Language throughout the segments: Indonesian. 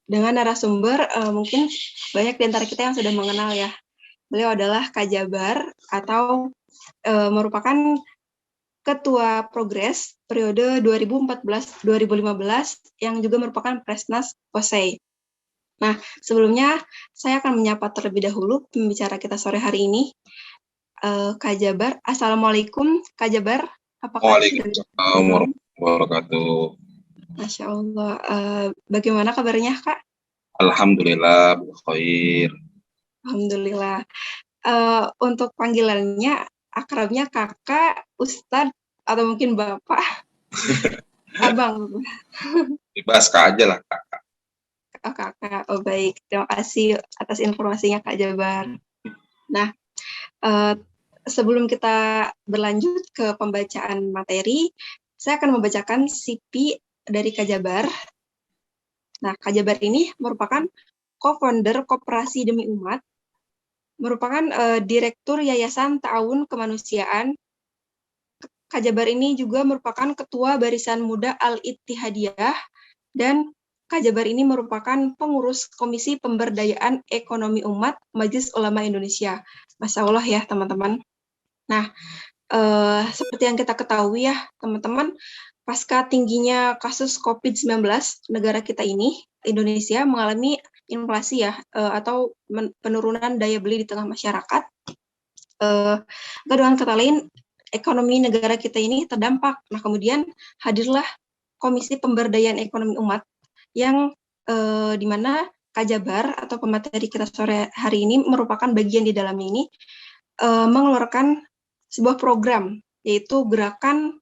dengan narasumber mungkin banyak di antara kita yang sudah mengenal ya. Beliau adalah Kak Jabar atau merupakan Ketua Progres periode 2014-2015 yang juga merupakan Presnas POSEI. Nah, sebelumnya saya akan menyapa terlebih dahulu pembicara kita sore hari ini, Kak Jabar. Assalamualaikum, Kak Jabar. Apakah Waalaikumsalam warahmatullahi wabarakatuh. Masya Allah. Bagaimana kabarnya, Kak? Alhamdulillah, khair. Alhamdulillah. Untuk panggilannya, akrabnya kakak, ustadz, atau mungkin bapak, abang. Bebas Kak aja lah Kak. Kakak, oh baik. Terima kasih atas informasinya Kak Jabar. Nah, sebelum kita berlanjut ke pembacaan materi, saya akan membacakan CV dari Kak Jabar. Nah, Kak Jabar ini merupakan co-founder Koperasi Demi Umat, merupakan Direktur Yayasan Ta'awun Kemanusiaan. Kak Jabar ini juga merupakan Ketua Barisan Muda Al-Ittihadiyah, dan Kak Jabar ini merupakan pengurus Komisi Pemberdayaan Ekonomi Umat Majelis Ulama Indonesia. Masya Allah ya, teman-teman. Nah, seperti yang kita ketahui ya, teman-teman, pasca tingginya kasus COVID-19, negara kita ini, Indonesia, mengalami inflasi ya, atau penurunan daya beli di tengah masyarakat. Dengan kata lain, ekonomi negara kita ini terdampak. Nah, kemudian hadirlah Komisi Pemberdayaan Ekonomi Umat yang di mana Kak Jabar atau pemateri kita sore hari ini merupakan bagian di dalamnya ini mengeluarkan sebuah program, yaitu Gerakan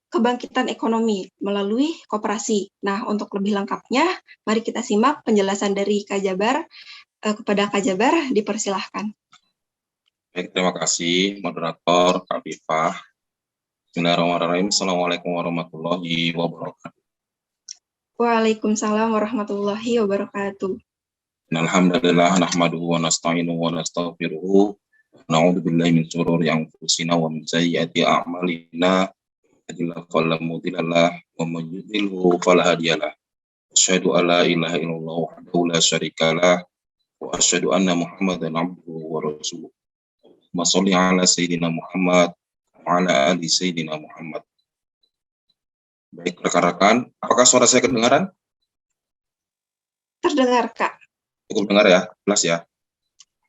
Kebangkitan Ekonomi melalui Koperasi. Nah, untuk lebih lengkapnya, mari kita simak penjelasan dari Kak Jabar. Kepada Kak Jabar, dipersilahkan. Baik, terima kasih moderator Kak Viva. Bismillahirrahmanirrahim. Assalamualaikum warahmatullahi wabarakatuh. Waalaikumsalam warahmatullahi wabarakatuh. Alhamdulillah, nahmaduhu wa nasta'inuhu wa nastaghfiruhu. Na'udzu billahi min shururi anfusina wa min sayyiati a'malina. Fala mudhillalah wa man yudhlilhu fala hadiyalah. Asyhadu an la ilaha illallah wahdahu la syarikalah wa asyhadu anna Muhammadan abduhu wa rasuluh. Shalli ala sayyidina Muhammad wa ala ali sayyidina Muhammad. Baik rekan-rekan, apakah suara saya kedengaran? Terdengar, Kak. Cukup dengar ya, jelas ya?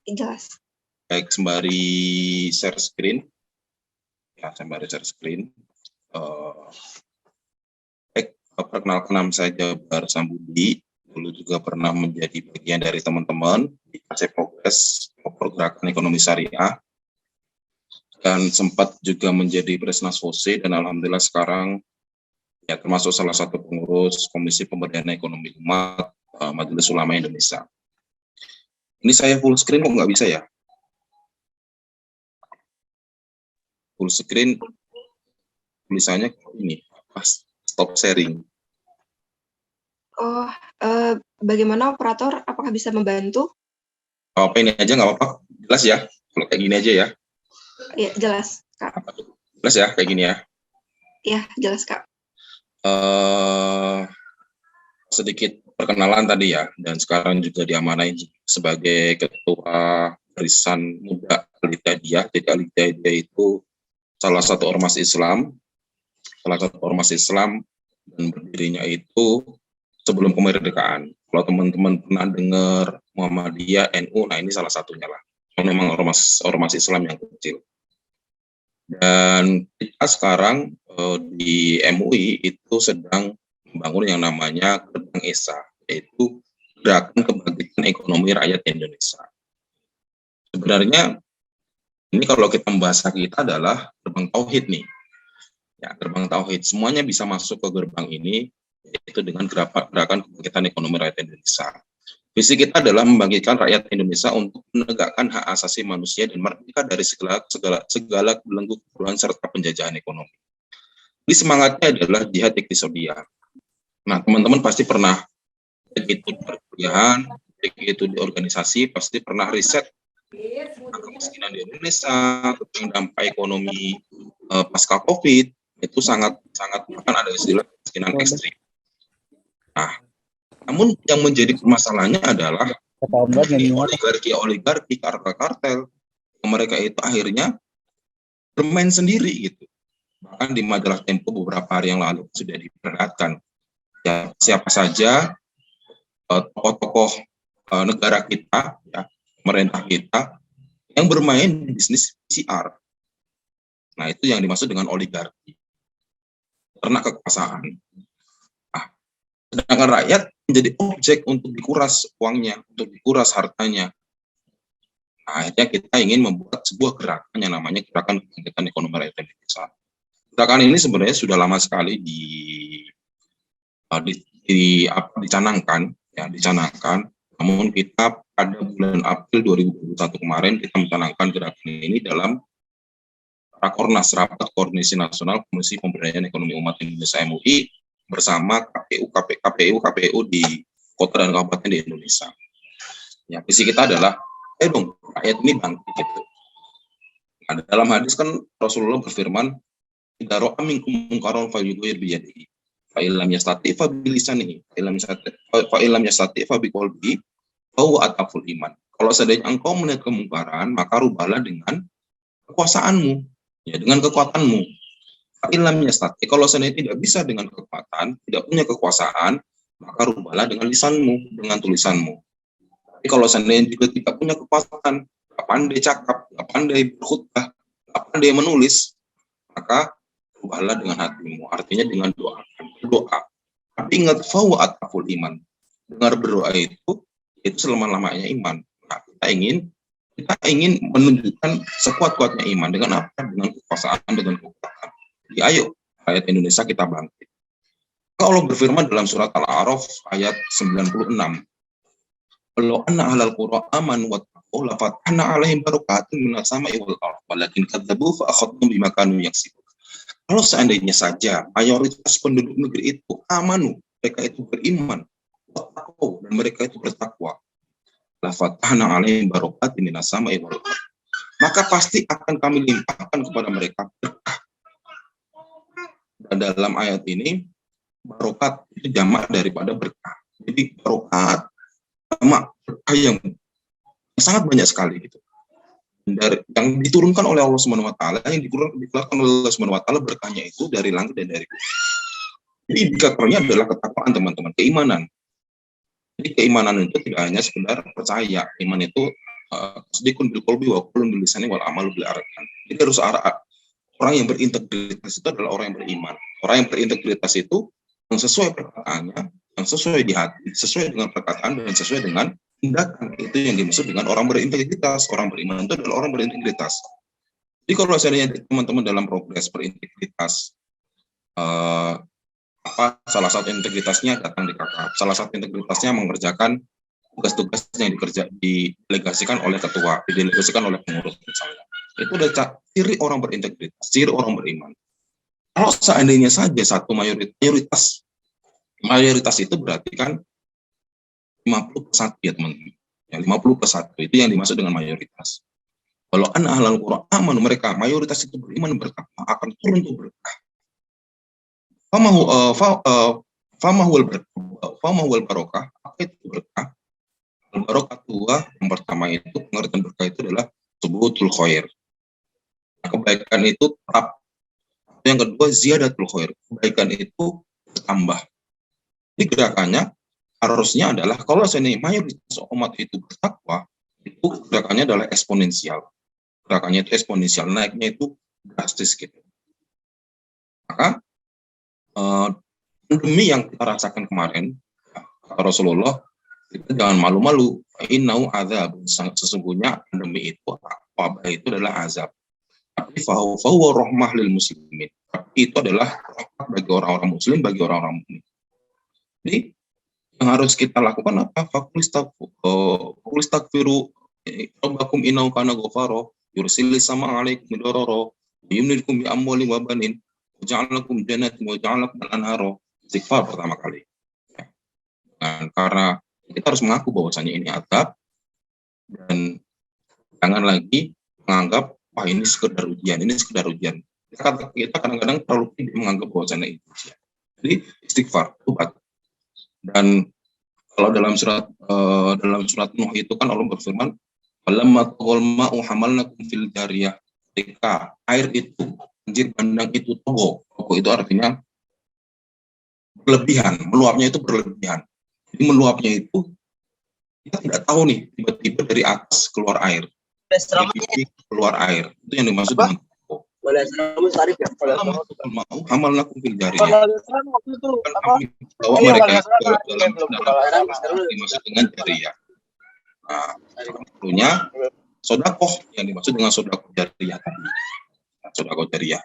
Jelas. Baik, sembari share screen. Ya, sembari share screen. Baik, perkenalkan nama saya Jabar Sambudi. Dulu juga pernah menjadi bagian dari teman-teman di AC Progres, Pergerakan Ekonomi Syariah. Dan sempat juga menjadi Presnas POSEI, dan alhamdulillah sekarang ya termasuk salah satu pengurus Komisi Pemberdayaan Ekonomi Umat Majelis Ulama Indonesia. Ini saya full screen kok nggak bisa ya? Full screen tulisannya ini stop sharing. Oh, bagaimana operator? Apakah bisa membantu? Apa ini aja nggak apa-apa, jelas ya? Kalau kayak gini aja ya? Iya, jelas, Kak. Jelas ya, kayak gini ya? Iya, jelas, Kak. Sedikit perkenalan tadi ya, dan sekarang juga diamanai sebagai Ketua Barisan Muda Al-Ittihadiyah. Jadi Al-Ittihadiyah itu salah satu ormas Islam, dan berdirinya itu sebelum kemerdekaan. Kalau teman-teman pernah dengar Muhammadiyah, NU, nah ini salah satunya lah. Memang ormas Islam yang kecil. Dan kita sekarang di MUI itu sedang membangun yang namanya Gerbang ESA, yaitu Gerakan Kebangkitan Ekonomi Rakyat Indonesia. Sebenarnya ini kalau kita membahas kita adalah gerbang tauhid nih. Ya, gerbang tauhid semuanya bisa masuk ke gerbang ini, yaitu dengan Gerakan Kebangkitan Ekonomi Rakyat Indonesia. Visi kita adalah membangkitkan rakyat Indonesia untuk menegakkan hak asasi manusia dan merdeka dari segala belenggu kekuasaan serta penjajahan ekonomi. Jadi semangatnya adalah jihad iqtisadiyah. Nah, teman-teman pasti pernah baik itu di perkuliahan, baik itu di organisasi, pasti pernah riset kemiskinan di Indonesia, tentang dampak ekonomi pasca COVID, itu sangat bahkan ada istilah kemiskinan ekstrim. Nah, Namun yang menjadi permasalahannya adalah Ketambahan nyanyinya. oligarki, kartel-kartel, mereka itu akhirnya bermain sendiri gitu. Bahkan di majalah Tempo beberapa hari yang lalu sudah diperlihatkan ya siapa saja tokoh-tokoh negara kita, ya, pemerintah kita yang bermain di bisnis PCR. Nah, itu yang dimaksud dengan oligarki, ternak kekuasaan. Nah, sedangkan rakyat menjadi objek untuk dikuras uangnya, untuk dikuras hartanya. Nah, akhirnya kita ingin membuat sebuah gerakan yang namanya Gerakan Kebangkitan Ekonomi Rakyat Indonesia. Gerakan ini sebenarnya sudah lama sekali dicanangkan. Namun kita pada bulan April 2021 kemarin kita mencanangkan gerakan ini dalam Rakornas, Rapat Koordinasi Nasional Komisi Pemberdayaan Ekonomi Umat Indonesia MUI bersama KPU di kota dan kabupaten di Indonesia. Ya, visi kita adalah, dong, rakyat ini bangkit gitu. Nah, dalam hadis kan Rasulullah berfirman, "Idza ra'a minkum munkaran falyughayyir bi yadihi, fa illam yastati fa bi lisanihi, fa illam yastati fa bi qalbihi, fa huwa ataful iman." Kalau seandainya engkau melihat kemungkaran, maka rubahlah dengan kekuasaanmu, ya, dengan kekuatanmu. Fa illam yastati, kalau seandainya tidak bisa dengan kekuatan, tidak punya kekuasaan, maka rubahlah dengan lisanmu, dengan tulisanmu. Tapi kalau seandainya juga tidak punya kekuasaan, nggak pandai cakap, nggak pandai berkhutbah, nggak pandai menulis, maka rubahlah dengan hatimu, artinya dengan berdoa. Tapi ingat, fawa ataful iman. Dengar berdoa itu selama-lamanya iman. Nah, kita ingin menunjukkan sekuat-kuatnya iman dengan apa? Dengan kekuasaan, dengan kekuatan. Jadi ayo, rakyat Indonesia kita bangkit. Allah berfirman dalam surat Al-A'raf ayat 96. Walau anna ahlal qura amanu wattaqu la fatahna 'alaihim barakatin minas sama'i wal ardh walakin kadzdzabu fa akhadnahum bima kanu yaksibun. Kalau seandainya saja mayoritas penduduk negeri itu amanu, mereka itu beriman, wattaqu, dan mereka itu bertakwa, la fatahna 'alaihim barakatin minas sama'i wal ardh, maka pasti akan kami limpahkan kepada mereka berkah. Dan dalam ayat ini barokat itu jamak daripada berkah. Jadi barokat berkah yang sangat banyak sekali gitu. Dari yang diturunkan oleh Allah Subhanahu wa taala, yang dikeluarkan oleh Allah Subhanahu wa taala berkahnya itu dari langit dan dari bumi. Jadi indikatornya adalah ketakwaan, teman-teman, keimanan. Jadi keimanan itu tidak hanya sekedar percaya, iman itu tasdiqun bil qalbi wa qaulun bil lisani wal amalu bil arkan. Jadi harus orang yang berintegritas itu adalah orang yang beriman. Orang yang berintegritas itu yang sesuai perkataannya, yang sesuai di hati, sesuai dengan perkataan, dan sesuai dengan tindakan. Itu yang dimaksud dengan orang berintegritas. Orang beriman itu adalah orang berintegritas. Jadi kalau seandainya teman-teman dalam progres berintegritas, salah satu integritasnya datang di kakak, salah satu integritasnya mengerjakan tugas-tugas yang didelegasikan oleh ketua, didelegasikan oleh pengurus misalnya. Itu udah ciri orang berintegritas, ciri orang beriman. Kalau seandainya saja satu mayoritas itu berarti kan 50+1 ya teman-teman. Ya, 50+1 itu yang dimaksud dengan mayoritas. Kalau ahlul Qur'an aman, mereka mayoritas itu beriman, bertakwa, akan turun tuh berkah. Famahul barokah, apa itu berkah? Barokah dua, yang pertama itu pengertian berkah itu adalah subutul khair. Nah, kebaikan itu tetap. Yang kedua, ziyadatul khair, kebaikan itu bertambah. Jadi gerakannya harusnya adalah kalau seandainya mayoritas umat itu bertakwa, itu gerakannya adalah eksponensial. Gerakannya itu eksponensial, naiknya itu drastis gitu. Maka pandemi yang kita rasakan kemarin, kata Rasulullah, kita jangan malu-malu. Innau azab, sesungguhnya pandemi itu, wabah itu adalah azab. Tapi fahuwa rahmah lil muslimin. Tapi itu adalah rahmat bagi orang-orang muslim, bagi orang-orang mukmin. Jadi yang harus kita lakukan apa? Fakulistaghfiru rabbakum innahu kana ghafara yursilis sama alaikum midororo yumnidkum bi amwalin wa banin wa ja'alakum jannatin wa ja'alakum anhara. Istighfar pertama kali. Dan karena kita harus mengaku bahwasanya ini azab, dan jangan lagi menganggap wah ini sekedar ujian, ini sekedar ujian. Kita kadang-kadang terlalu tidak menganggap bahwasanya itu ujian. Jadi istighfar, tobat. Dan Kalau dalam surat Nuh itu kan Allah berfirman, "Falamma taghal ma'u hamalnakum fil jariyah." Ketika air itu, banjir bandang itu togo itu artinya berlebihan, meluapnya itu berlebihan. Jadi meluapnya itu kita tidak tahu nih, tiba-tiba dari atas keluar air, dari pipi keluar air. Itu yang dimaksud dengan togo. Mau hamalnakum fil jariyah. Kan kami bawa mereka ke dalam dimaksud dengan jariyah. Nah, tentunya sodakoh yang dimaksud dengan sodakoh jariyah tadi. Sodakoh jariyah.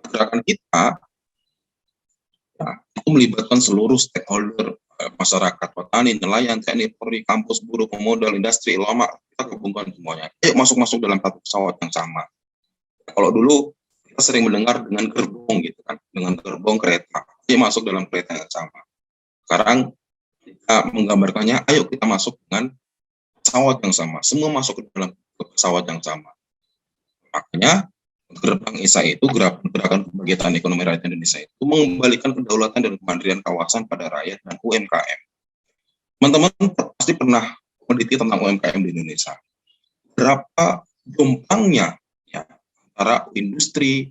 Gerakan kita itu melibatkan seluruh stakeholder masyarakat, petani, nelayan, TNI, Polri, kampus, buruh, pemodal, industri, ulama, kita gabungkan semuanya. Ayo masuk dalam satu pesawat yang sama. Kalau dulu kita sering mendengar dengan gerbong gitu kan, dengan gerbong kereta. Ayo masuk dalam kereta yang sama. Sekarang kita menggambarkannya, ayo kita masuk dengan pesawat yang sama. Semua masuk ke dalam pesawat yang sama. Makanya Gerbang ESA itu, gerakan pembangkitan ekonomi rakyat Indonesia itu mengembalikan kedaulatan dan kemandirian kawasan pada rakyat dan UMKM. Teman-teman pasti pernah meneliti tentang UMKM di Indonesia. Berapa jompangnya ya, antara industri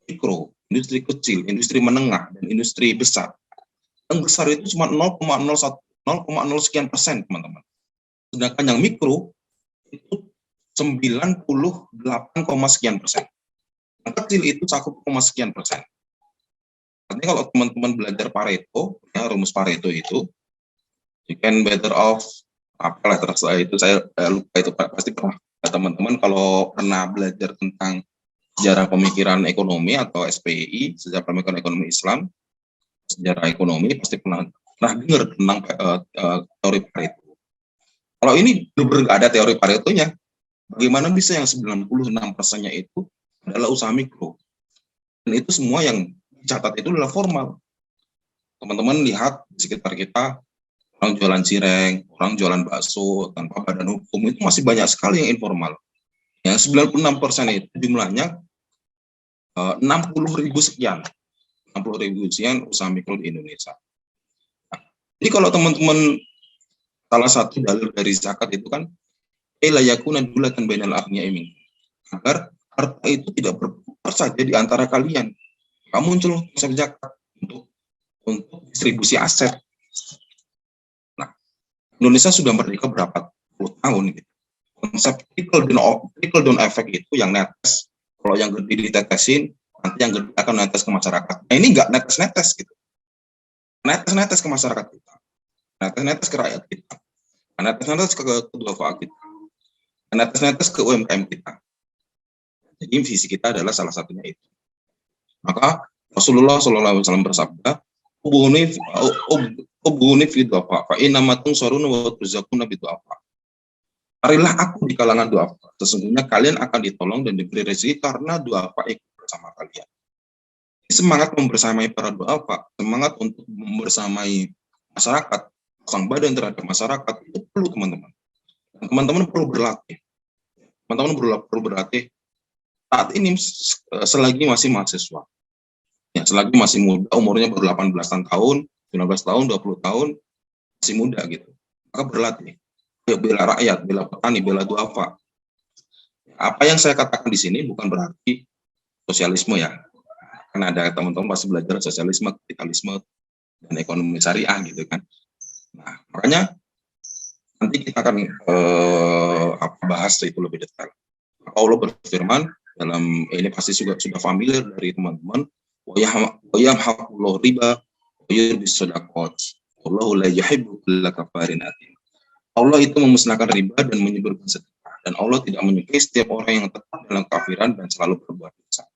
mikro, industri kecil, industri menengah, dan industri besar. Yang besar itu cuma 0,01, 0,0 sekian persen, teman-teman. Sedangkan yang mikro itu 98, sekian persen. Yang kecil itu cakup sekian persen. Artinya kalau teman-teman belajar Pareto, ya, rumus Pareto itu, you can better off, apalah terasa itu, saya lupa itu, pasti pernah. Teman-teman kalau pernah belajar tentang sejarah pemikiran ekonomi atau SPI, sejarah pemikiran ekonomi Islam, sejarah ekonomi, pasti pernah dengar tentang teori Pareto. Kalau ini benar-benar nggak ada teori Paretonya, bagaimana bisa yang 96%-nya itu adalah usaha mikro? Dan itu semua yang dicatat itu adalah formal. Teman-teman lihat di sekitar kita, orang jualan cireng, orang jualan bakso tanpa badan hukum, itu masih banyak sekali yang informal. Yang 96% itu jumlahnya 60.000 sekian. 60.000 sekian usaha mikro di Indonesia. Nah, jadi kalau teman-teman, salah satu dalil dari zakat itu kan, la yakuna dulatan bainal aghniya'i minkum, agar harta itu tidak berputar saja di antara kalian. Kamu muncul konsep zakat untuk distribusi aset. Nah, Indonesia sudah merdeka berapa puluh tahun gitu. Konsep trickle down effect itu yang netes, kalau yang gede ditetesin, nanti yang gede akan netes ke masyarakat. Nah, ini nggak netes-netes gitu. Netes-netes ke masyarakat kita. Netes-netes ke rakyat kita. Netes-netes ke duafa kita. Netes-netes ke UMKM kita. Jadi visi kita adalah salah satunya itu. Maka Rasulullah SAW bersabda, "Ubuni fi du'afa, fa inna ma tunsaruna wa turzaquna bi du'afa." Carilah aku di kalangan du'afa. Sesungguhnya kalian akan ditolong dan diberi rezeki karena du'afa ikut bersama kalian. Semangat membersamai para du'afa, semangat untuk membersamai masyarakat, pasang badan terhadap masyarakat, itu perlu teman-teman. Teman-teman perlu berlatih. Teman-teman perlu berlatih saat ini selagi masih mahasiswa. Ya, selagi masih muda, umurnya baru 18 tahun, 19 tahun, 20 tahun, masih muda gitu. Maka berlatih. Bela rakyat, bela petani, bela duafa. Apa yang saya katakan di sini bukan berarti sosialisme ya. Karena ada teman-teman pasti belajar sosialisme, kapitalisme, dan ekonomi syariah gitu kan. Nah, makanya nanti kita akan bahas itu lebih detail. Allah berfirman dalam ini pasti sudah familiar dari teman-teman, wa yamhaqullahu riba wa yurbis shadaqat wallahu la yuhibbu kulla kafarin athim. Allah itu memusnahkan riba dan menyuburkan sedekah, dan Allah tidak menyukai setiap orang yang tetap dalam kafiran dan selalu berbuat dosa.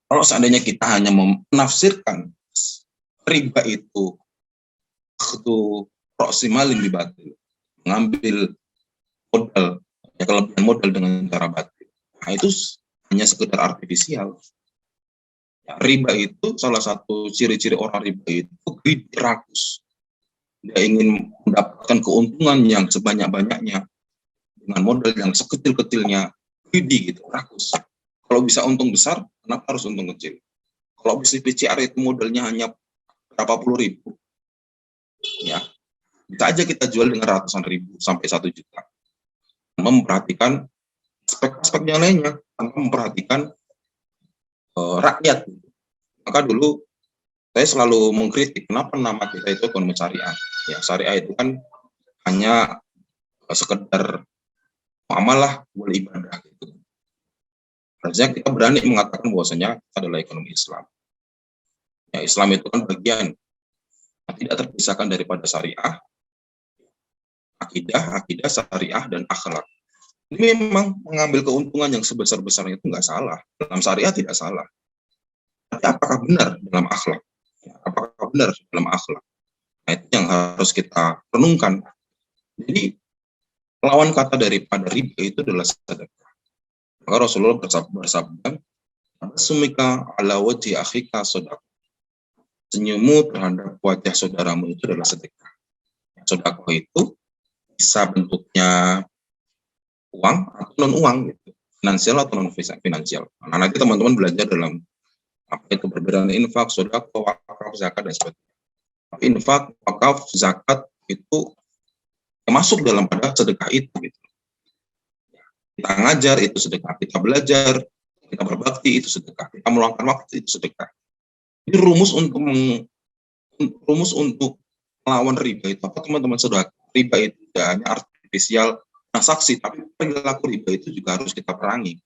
Kalau seandainya kita hanya menafsirkan riba itu proksimalin di batil, mengambil modal, ya kelebihan modal dengan cara batil, nah itu hanya sekedar artifisial. Ya, riba itu salah satu ciri-ciri orang riba itu greedy, rakus. Dia ingin mendapatkan keuntungan yang sebanyak-banyaknya dengan modal yang sekecil-kecilnya, greedy gitu, rakus. Kalau bisa untung besar, kenapa harus untung kecil? Kalau bisnis PCR itu modalnya hanya berapa puluh ribu, ya Bisa aja kita jual dengan ratusan ribu sampai 1 juta. Tanpa memperhatikan aspek-aspek yang lainnya, tanpa memperhatikan rakyat. Maka dulu saya selalu mengkritik kenapa nama kita itu ekonomi syariah. Ya, syariah itu kan hanya sekedar muamalah, wal ibadah gitu. Harusnya kita berani mengatakan bahwasanya adalah ekonomi Islam. Ya, Islam itu kan bagian yang tidak terpisahkan daripada syariah, akidah, syariah, dan akhlak. Ini memang mengambil keuntungan yang sebesar-besarnya itu nggak salah. Dalam syariah tidak salah. Tapi apakah benar dalam akhlak? Apakah benar dalam akhlak? Nah, itu yang harus kita renungkan. Jadi, lawan kata daripada riba itu adalah sedekah. Maka Rasulullah bersabda, "Sumika ala wajhi akhika sedekah." Senyummu terhadap wajah saudaramu itu adalah sedekah. Sedekah itu bisa bentuknya uang atau non uang, gitu. Finansial atau non finansial. Nah, nanti teman-teman belajar dalam apa itu perbedaan infak, sedekah, wakaf, zakat, dan sebagainya. Infak, wakaf, zakat itu masuk dalam pada sedekah itu. Gitu. Kita ngajar itu sedekah, kita belajar, kita berbakti itu sedekah, kita meluangkan waktu itu sedekah. Ini rumus untuk melawan riba itu apa teman-teman? Sudah, riba itu tidak hanya artifisial transaksi, tapi perilaku riba itu juga harus kita perangi.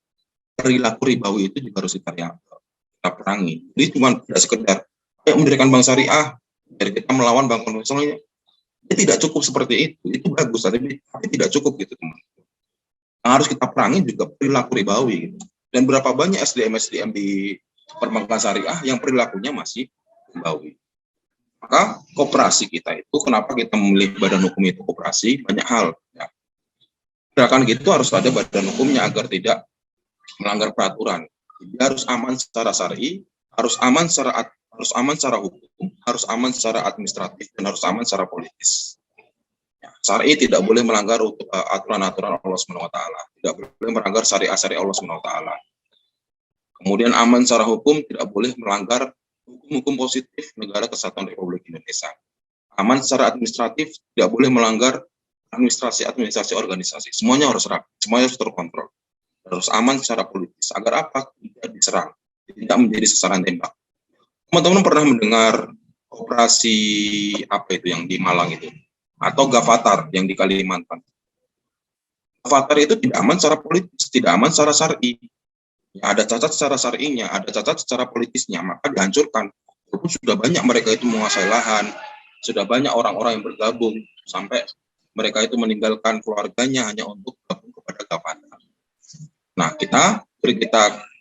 Perilaku ribawi itu juga harus kita perangi. Jadi cuma tidak sekedar mendirikan bank syariah, dari kita melawan bank konvensional, itu tidak cukup seperti itu bagus, tapi tidak cukup gitu teman. Yang harus kita perangi juga perilaku ribawi. Gitu. Dan berapa banyak SDM di perbankan syariah yang perilakunya masih ribawi. Maka koperasi kita itu, kenapa kita memilih badan hukum itu koperasi? Banyak hal. Ya. Gerakan gitu harus ada badan hukumnya agar tidak melanggar peraturan. Jadi harus aman secara syar'i, harus aman secara hukum, harus aman secara administratif, dan harus aman secara politis. Ya, syar'i tidak boleh melanggar aturan-aturan Allah SWT, tidak boleh melanggar syariah-syariah Allah SWT. Kemudian aman secara hukum, tidak boleh melanggar hukum-hukum positif negara kesatuan Republik Indonesia. Aman secara administratif, tidak boleh melanggar administrasi organisasi. Semuanya harus rapi, semuanya harus terkontrol. Harus aman secara politis. Agar apa? Tidak diserang, tidak menjadi sasaran tembak. Teman-teman pernah mendengar operasi apa itu yang di Malang itu? Atau Gavatar yang di Kalimantan. Gavatar itu tidak aman secara politis, tidak aman secara syar'i. Ya, ada cacat secara syar'inya, ada cacat secara politisnya, maka dihancurkan. Walaupun sudah banyak mereka itu menguasai lahan, sudah banyak orang-orang yang bergabung, sampai mereka itu meninggalkan keluarganya hanya untuk bergabung kepada Gavatar. Nah,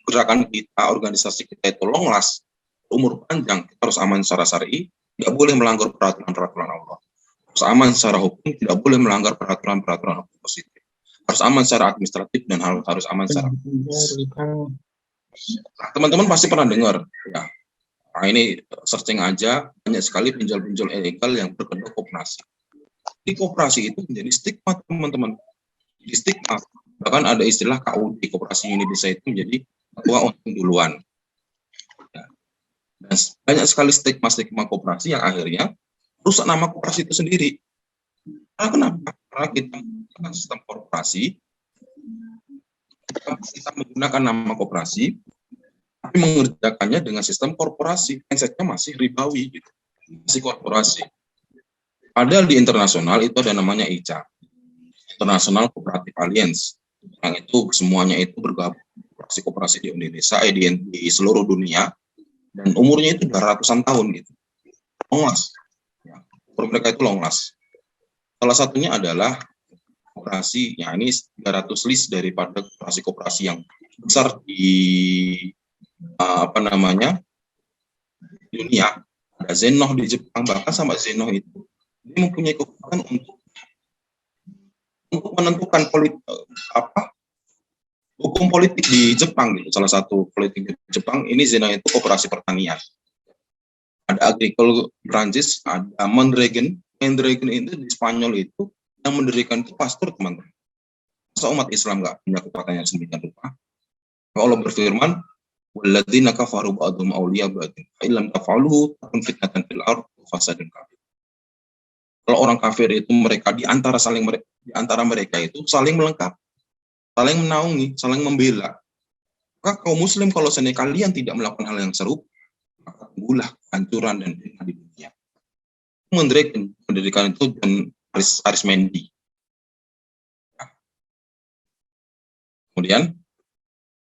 gerakan kita, organisasi kita itu long last, umur panjang, kita harus aman secara syar'i, tidak boleh melanggar peraturan-peraturan Allah. Harus aman secara hukum, tidak boleh melanggar peraturan-peraturan hukum positif. Harus aman secara administratif dan harus aman secara nah, teman-teman pasti pernah dengar ya. Nah, ini searching aja, banyak sekali pinjol-pinjol ilegal yang berkedok koperasi. Di koperasi itu menjadi stigma teman-teman. Di stigma, bahkan ada istilah KUD, Koperasi Indonesia itu menjadi ketua untung duluan. Ya. Dan banyak sekali stigma koperasi yang akhirnya rusak nama koperasi itu sendiri. Kenapa? Karena kita menggunakan sistem korporasi, kita menggunakan nama koperasi, tapi mengerjakannya dengan sistem korporasi. Mindsetnya masih ribawi, gitu. Masih korporasi. Padahal di internasional itu ada namanya ICA, International Cooperative Alliance, yang itu semuanya itu bergabung koperasi di Indonesia, di seluruh dunia, dan umurnya itu udah ratusan tahun gitu. Long last. Ya, mereka itu long last. Salah satunya adalah koperasi, ya ini 300 list daripada koperasi yang besar di dunia. Ada Zenoh di Jepang, bahkan sama Zenoh itu dia mempunyai kekuatan untuk menentukan hukum politik di Jepang gitu. Salah satu politik di Jepang ini Zenoh itu koperasi pertanian. Ada Agricole Branches, ada Mondragon itu di Spanyol itu yang mendirikan itu pastor teman-teman. Masa umat Islam nggak punya kekuatan yang sedemikian rupa? Allah berfirman, "Walladzina kafaru ba'dhum awliya ba'dhin, fa illam taf'alu takun fitnatan fil ardh wa fasadun kabir." Kalau orang kafir itu mereka di antara mereka itu saling melengkapi, saling menaungi, saling membela. Maka kaum muslim kalau seandainya kalian tidak melakukan hal yang serupa, maka tunggulah kehancuran dan fitnah di dunia. Mendirikan itu dan Arismendi. Kemudian,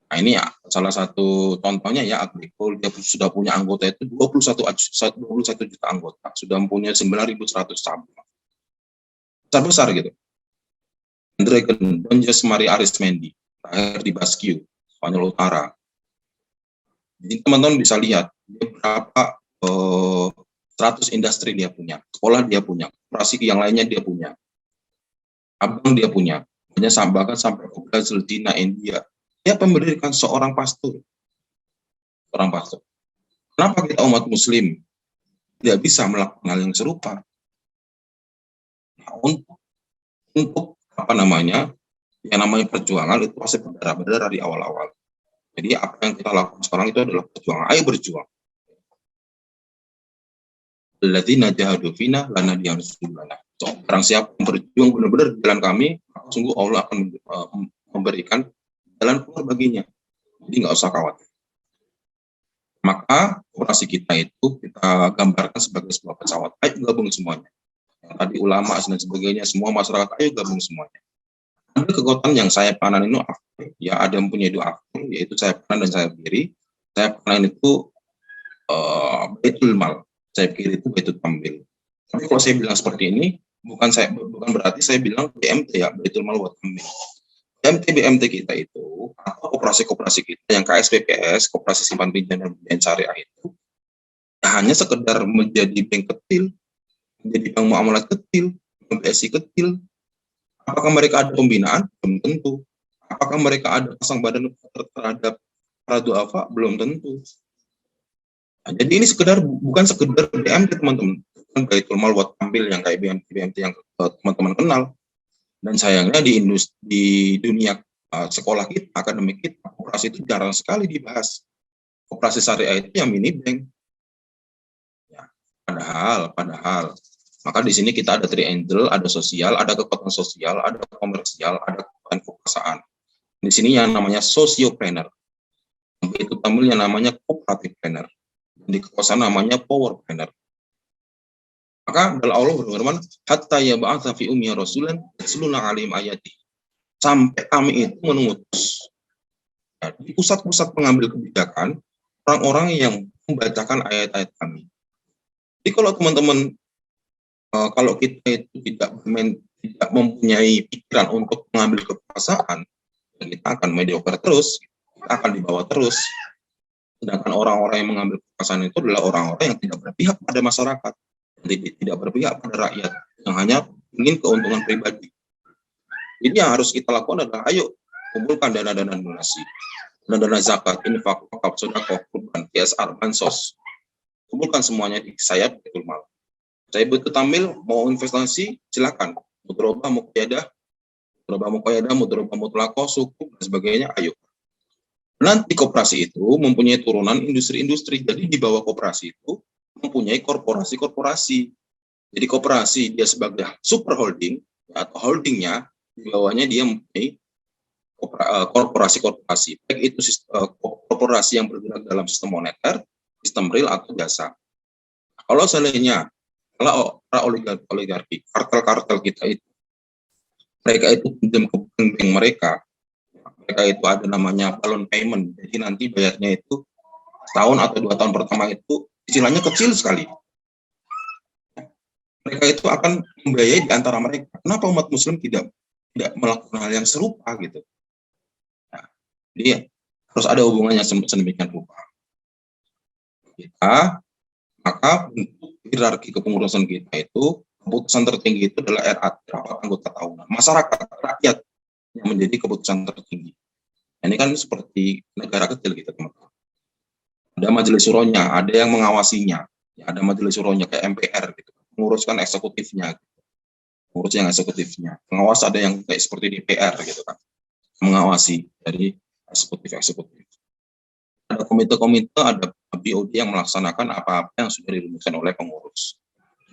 nah ini ya salah satu contohnya ya Agricole, dia sudah punya anggota itu 21 juta anggota, sudah mempunyai 9.100 cabang. Besar-besar gitu. Dragon, Don Mari Arismendi, terakhir di Basque, Spanyol Utara. Jadi teman-teman bisa lihat berapa 100 industri dia punya, sekolah dia punya, operasi yang lainnya dia punya, abang dia punya, bahkan sampai ke Brazil, China, India. Dia mendirikan seorang pastor. Kenapa kita umat muslim tidak bisa melakukan hal yang serupa? Nah, untuk apa namanya, yang namanya perjuangan itu pasti berdarah-darah dari awal-awal. Jadi apa yang kita lakukan sekarang itu adalah perjuangan. Ayo berjuang. Alladzina jahadu fina lanahdihim subulana. Barang siapa yang berjuang benar-benar di jalan kami, sungguh Allah akan memberikan jalan keluar baginya. Jadi nggak usah khawatir. Maka operasi kita itu kita gambarkan sebagai sebuah pesawat. Ayo gabung semuanya. Yang tadi ulama dan sebagainya, semua masyarakat ayo gabung semuanya. Ada kekuatan yang saya panan itu aktif. Ya ada yang punya dua aktif, yaitu saya panan dan saya kiri. Saya panan itu Baitul Mal. Saya kiri itu Baitul Tambil. Tapi kalau saya bilang seperti ini, bukan berarti saya bilang BMT ya, Baitul Mal wa Tambil. BMT kita itu, atau koperasi-koperasi kita yang KSPPS, Koperasi Simpan Pinjam dan Pembiayaan Syariah itu, hanya sekedar menjadi bank kecil, menjadi bank muamalat kecil, BSI kecil. Apakah mereka ada pembinaan? Belum tentu. Apakah mereka ada pasang badan terhadap para duafa? Belum tentu. Nah, jadi ini bukan sekedar BMT teman-teman, bukan Baitul Mal wa Tambil yang kayak BMT yang teman-teman kenal. Dan sayangnya di dunia sekolah kita, akademik kita, koperasi itu jarang sekali dibahas. Koperasi syariah itu yang mini bank. Ya, padahal. Maka di sini kita ada triangle, ada sosial, ada kekuatan sosial, ada komersial, ada kekuatan kekuasaan. Di sini yang namanya sociopreneur. Itu Tamil yang namanya cooperative planner. Di kekuasaan namanya powerpreneur. Maka dalam Allah berfirman, hatta yab'atsa fi ummi rasulan yasluna alim ayati. Sampai kami itu mengutus di pusat-pusat pengambil kebijakan orang-orang yang membacakan ayat-ayat kami. Jadi kalau teman-teman kalau kita itu tidak mempunyai pikiran untuk mengambil kekuasaan, kita akan mediocre terus, kita akan dibawa terus. Sedangkan orang-orang yang mengambil kekuasaan itu adalah orang-orang yang tidak berpihak pada masyarakat, tidak berpihak pada rakyat, yang hanya ingin keuntungan pribadi. Jadi yang harus kita lakukan adalah, ayo kumpulkan dana-dana donasi, dana-dana zakat, infak, wakaf, sedekah, kurban, PSR, bansos. Kumpulkan semuanya di saya Baitul Mal. Saya Baitul Tamil mau investasi, silakan. Mudharabah, mudharabah mutlaqah, sukuk dan sebagainya, ayo. Nanti koperasi itu mempunyai turunan industri-industri. Jadi di bawah koperasi itu mempunyai korporasi-korporasi. Jadi koperasi dia sebagai super holding atau holdingnya, di bawahnya dia mempunyai korporasi-korporasi. Baik itu korporasi yang bergerak dalam sistem moneter, sistem real atau jasa. Kalau seandainya kalau oligarki, kartel-kartel kita itu, mereka itu pinjam ke bank mereka itu ada namanya balloon payment. Jadi nanti bayarnya itu setahun atau 2 tahun pertama itu cicilannya kecil sekali. Mereka itu akan membiayai di antara mereka. Kenapa umat muslim tidak melakukan hal yang serupa gitu? Nah, jadi harus ada hubungannya sedemikian rupa. Maka untuk hierarki kepengurusan kita itu, keputusan tertinggi itu adalah RAT, rapat anggota tahunan. Masyarakat, rakyat yang menjadi keputusan tertinggi. Ini kan seperti negara kecil gitu, teman-teman. Ada majelis suronya, ada yang mengawasinya. Ya, ada majelis suronya kayak MPR gitu, menguruskan eksekutifnya. Mengurus yang eksekutifnya. Pengawas ada yang kayak seperti DPR gitu kan. Mengawasi dari eksekutif. Ada komite-komite, ada BOD yang melaksanakan apa-apa yang sudah dirumuskan oleh pengurus.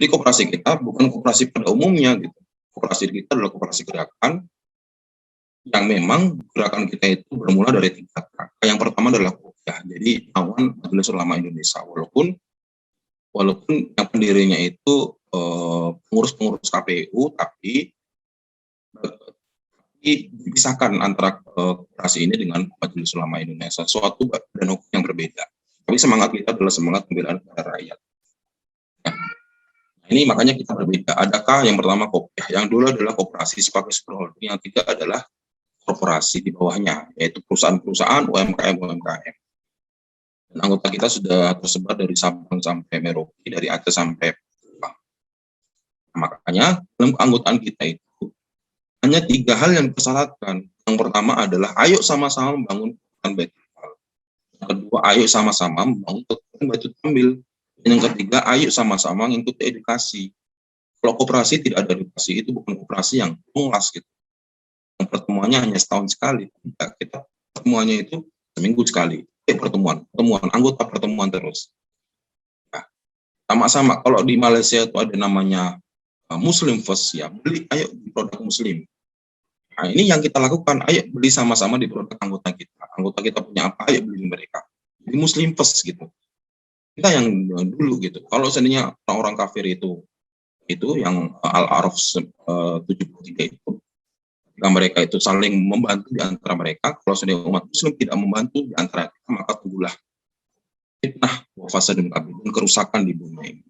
Jadi koperasi kita bukan koperasi pada umumnya gitu. Koperasi kita adalah koperasi gerakan yang memang gerakan kita itu bermula dari 3 kakak. Yang pertama adalah Kopyah. Jadi Naungan Majelis Ulama Indonesia. Walaupun yang pendirinya itu pengurus-pengurus KPU, tapi dipisahkan antara koperasi ini dengan Majelis Ulama Indonesia, suatu badan hukum yang berbeda. Tapi semangat kita adalah semangat pembelaan kepada rakyat. Nah, ini makanya kita berbeda. Adakah yang pertama Kopyah, yang dulu adalah koperasi sebagai superholding, yang ketiga adalah korporasi di bawahnya, yaitu perusahaan-perusahaan UMKM. Dan anggota kita sudah tersebar dari Sabang sampai Merauke, dari Aceh sampai Jepang. Nah, makanya dalam keanggotaan kita itu hanya 3 hal yang dipersyaratkan. Yang pertama adalah ayo sama-sama membangun kekuatan Baitul Mal. Yang kedua, ayo sama-sama membangun kekuatan Baitul Kamil. Dan yang ketiga, ayo sama-sama mengikuti edukasi. Kalau koperasi tidak ada edukasi, itu bukan koperasi yang luas gitu. Yang pertemuannya hanya setahun sekali. Kita pertemuannya itu seminggu sekali. Pertemuan, anggota pertemuan terus. Nah, sama-sama kalau di Malaysia itu ada namanya Muslim First, ya beli ayo di produk Muslim. Nah, ini yang kita lakukan, ayo beli sama-sama di produk anggota kita. Anggota kita punya apa, ayo beli mereka. Di Muslim First gitu. Kita yang dulu gitu. Kalau seandainya orang kafir itu yang Al-A'raf 73 itu, jika mereka itu saling membantu di antara mereka, kalau seandainya umat Muslim tidak membantu di antara kita, maka tunggulah fitnah, fasadun kabir, dan kerusakan di bumi ini.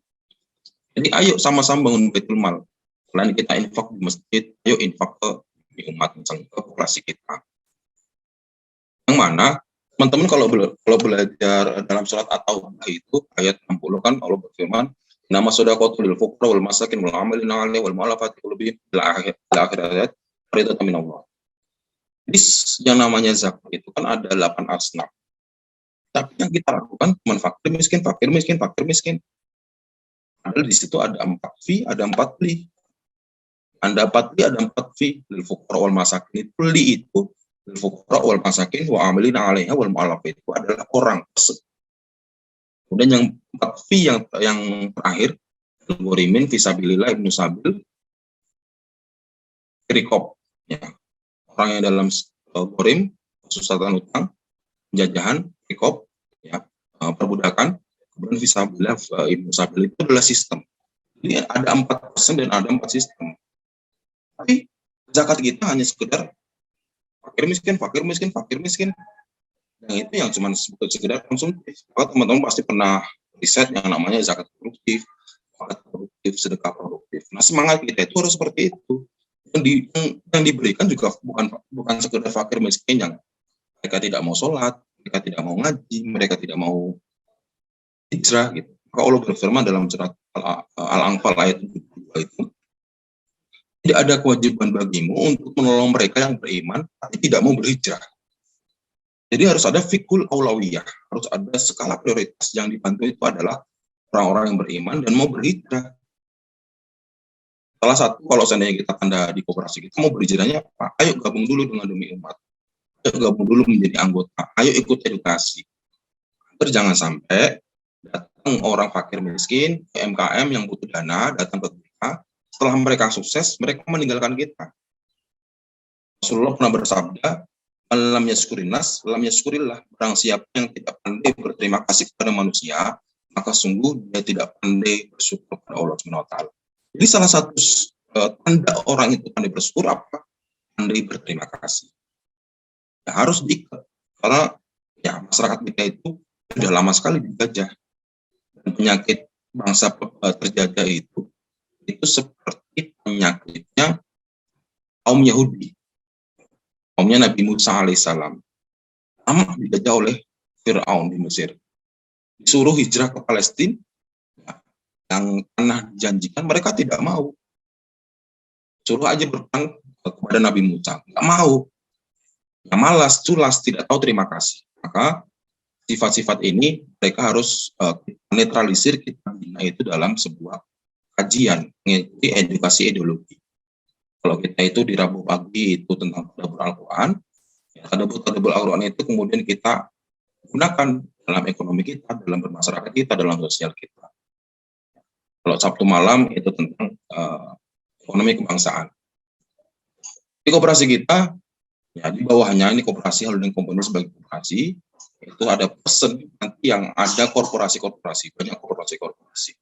Jadi ayo sama-sama bangun Baitul Mal. Selain kita infak di masjid, ayo infak ke umat, misalnya ke populasi kita. Yang mana teman-teman kalau belajar dalam surat At-Taubah itu ayat 60 kan Allah berfirman, nama shadaqatul lil fuqara wal masakin wal amilina 'alaiha wal mu'allafati qulubuhum ila akhir ayat faridatan min Allah. Jadi yang namanya zakat itu kan ada 8 asnaf. Tapi yang kita lakukan cuma fakir miskin. Padahal di situ ada 4 fi, ada 4 li. Anda 4 li, ada 4 fi. Lil fuqara wal masakin, itu li itu lil fuqara wal masakin wa amilina 'alaiha wal mu'allafati, itu adalah orang. Kemudian yang 4 fi yang terakhir, al-ghorimin fisabilillah ibnu sabil rikop, ya. Orang yang dalam ghorim, kesusahan utang, penjajahan, rikop, ya, perbudakan, kemudian fisabilillah ibnu sabil, itu adalah sistem. Jadi ada 4% dan ada 4 sistem. Tapi zakat kita hanya sekedar fakir miskin. Yang itu yang cuma sekedar konsumtif. Kalau teman-teman pasti pernah riset yang namanya zakat produktif, sedekah produktif. Nah, semangat kita itu harus seperti itu. Yang diberikan juga bukan sekedar fakir miskin yang mereka tidak mau sholat, mereka tidak mau ngaji, mereka tidak mau hijrah gitu. Maka Allah berfirman dalam surat Al-Anfal ayat 72 itu, tidak ada kewajiban bagimu untuk menolong mereka yang beriman tapi tidak mau berhijrah. Jadi harus ada fikul aulawiyah, harus ada skala prioritas. Yang dibantu itu adalah orang-orang yang beriman dan mau berhijrah. Salah satu, kalau seandainya kita tanda di koperasi, kita mau berhijrahnya apa? Ayo gabung dulu dengan demi umat. Ayo gabung dulu menjadi anggota. Ayo ikut edukasi. Terus jangan sampai datang orang fakir miskin, UMKM yang butuh dana, datang ke kita. Setelah mereka sukses, mereka meninggalkan kita. Rasulullah pernah bersabda, lam yaskurinas, lam yaskurillah. Barang siapa yang tidak pandai berterima kasih kepada manusia, maka sungguh dia tidak pandai bersyukur kepada Allah SWT. Jadi salah satu tanda orang itu pandai bersyukur apa? Pandai berterima kasih. Ya, harus diikat. Karena ya masyarakat kita itu sudah lama sekali dijajah. Dan penyakit bangsa terjajah itu seperti penyakitnya kaum Yahudi. Kaumnya Nabi Musa alaihissalam. Lama dijajah oleh Fir'aun di Mesir. Disuruh hijrah ke Palestina, yang tanah dijanjikan, mereka tidak mau. Suruh aja berperang kepada Nabi Musa, nggak mau. Ya, malas, culas, tidak tahu terima kasih. Maka sifat-sifat ini mereka harus netralisir, kita bina itu dalam sebuah kajian, mengikuti edukasi ideologi. Kalau kita itu di Rabu pagi itu tentang tadabbur Al-Quran, ya, tadabbur Al-Quran itu kemudian kita gunakan dalam ekonomi kita, dalam bermasyarakat kita, dalam sosial kita. Kalau Sabtu malam itu tentang ekonomi kebangsaan. Di koperasi kita, ya di bawahnya ini koperasi holding company sebagai koperasi, itu ada person nanti yang ada korporasi-korporasi, banyak korporasi-korporasi.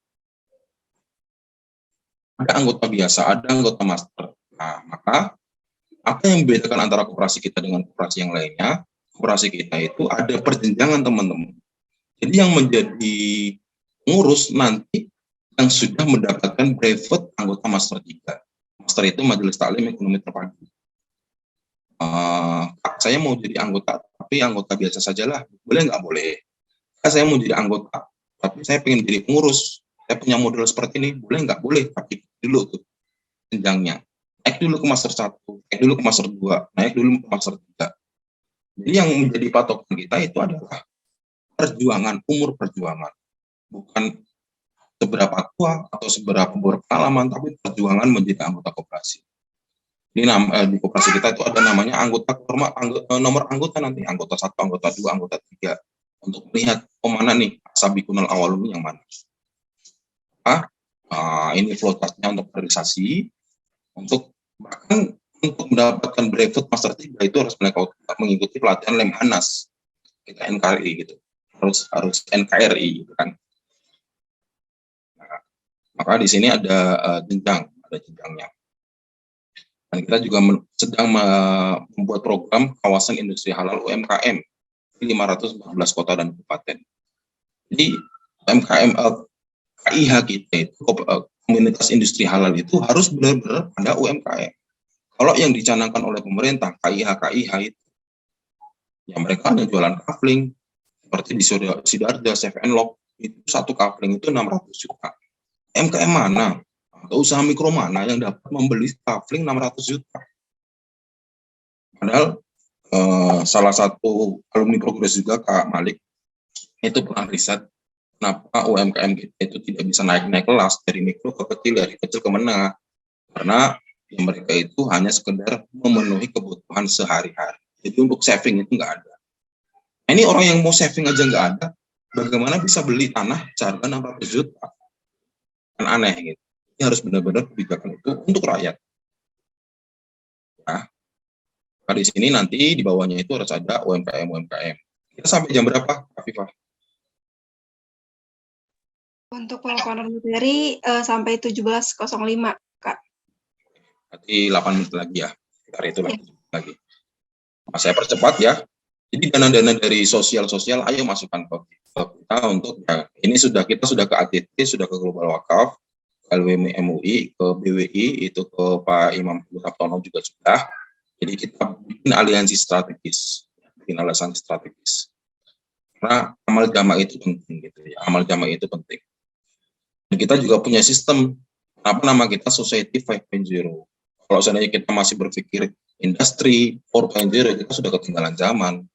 Ada anggota biasa, ada anggota master. Nah, maka apa yang membedakan antara koperasi kita dengan koperasi yang lainnya? Koperasi kita itu ada perjenjangan, teman-teman. Jadi yang menjadi ngurus nanti yang sudah mendapatkan brevet anggota master 3. Master itu Majelis Taklim Ekonomi Terpadu. Saya mau jadi anggota, tapi anggota biasa sajalah. Boleh nggak? Boleh. Saya mau jadi anggota, tapi saya pengen jadi pengurus. Saya punya model seperti ini. Boleh nggak? Boleh. Tapi dulu tuh jenjangnya. Naik dulu ke master 1, naik dulu ke master 2, naik dulu ke master 3. Jadi yang menjadi patokan kita itu adalah perjuangan, umur perjuangan. Bukan seberapa tua atau seberapa berpengalaman, tapi perjuangan menjadi anggota koperasi. Di koperasi kita itu ada namanya nomor anggota nanti, anggota 1, anggota 2, anggota 3. Untuk melihat, mana nih, asabikunal awalun yang mana. Ini flowchartnya untuk kaderisasi. Bahkan untuk mendapatkan brevet master 3 itu harus mengikuti pelatihan Lemhanas. Kita NKRI gitu. Harus NKRI gitu kan. Nah, maka di sini ada jenjangnya. Dan kita juga sedang membuat program kawasan industri halal UMKM di 514 kota dan kabupaten. Jadi UMKM KIH kita itu, komunitas industri halal itu harus benar-benar ada UMKM. Kalau yang dicanangkan oleh pemerintah KIH itu, ya mereka hanya jualan kafling, seperti di Sidarja, Safe and Lock, itu satu kafling itu 600 juta. UMKM mana? Atau usaha mikro mana yang dapat membeli kafling 600 juta? Padahal salah satu alumni Progres juga, Kak Malik, itu pernah riset kenapa UMKM kita itu tidak bisa naik kelas dari mikro ke kecil, dari kecil ke menengah. Karena ya mereka itu hanya sekedar memenuhi kebutuhan sehari-hari. Jadi untuk saving itu nggak ada. Ini orang yang mau saving aja nggak ada, bagaimana bisa beli tanah seharga 600 juta? Kan aneh gitu. Ini harus benar-benar kebijakan itu untuk rakyat. Nah, di sini nanti di bawahnya itu harus ada UMKM. Kita sampai jam berapa, Afifah? Untuk pemaparan materi sampai 17.05, Kak. Berarti 8 menit lagi ya. Sekitar itu lagi. Nah, saya percepat ya. Jadi dana-dana dari sosial, ayo masukkan ke kita untuk ya, ini kita sudah ke ATT, sudah ke Global Wakaf, ke LWM MUI, ke BWI, itu ke Pak Imam Sabtono juga sudah. Jadi kita bikin aliansi strategis, Karena amal jamaah itu penting gitu ya, Dan kita juga punya sistem, nama kita Society 5.0. Kalau seandainya kita masih berpikir industri 4.0, kita sudah ketinggalan zaman.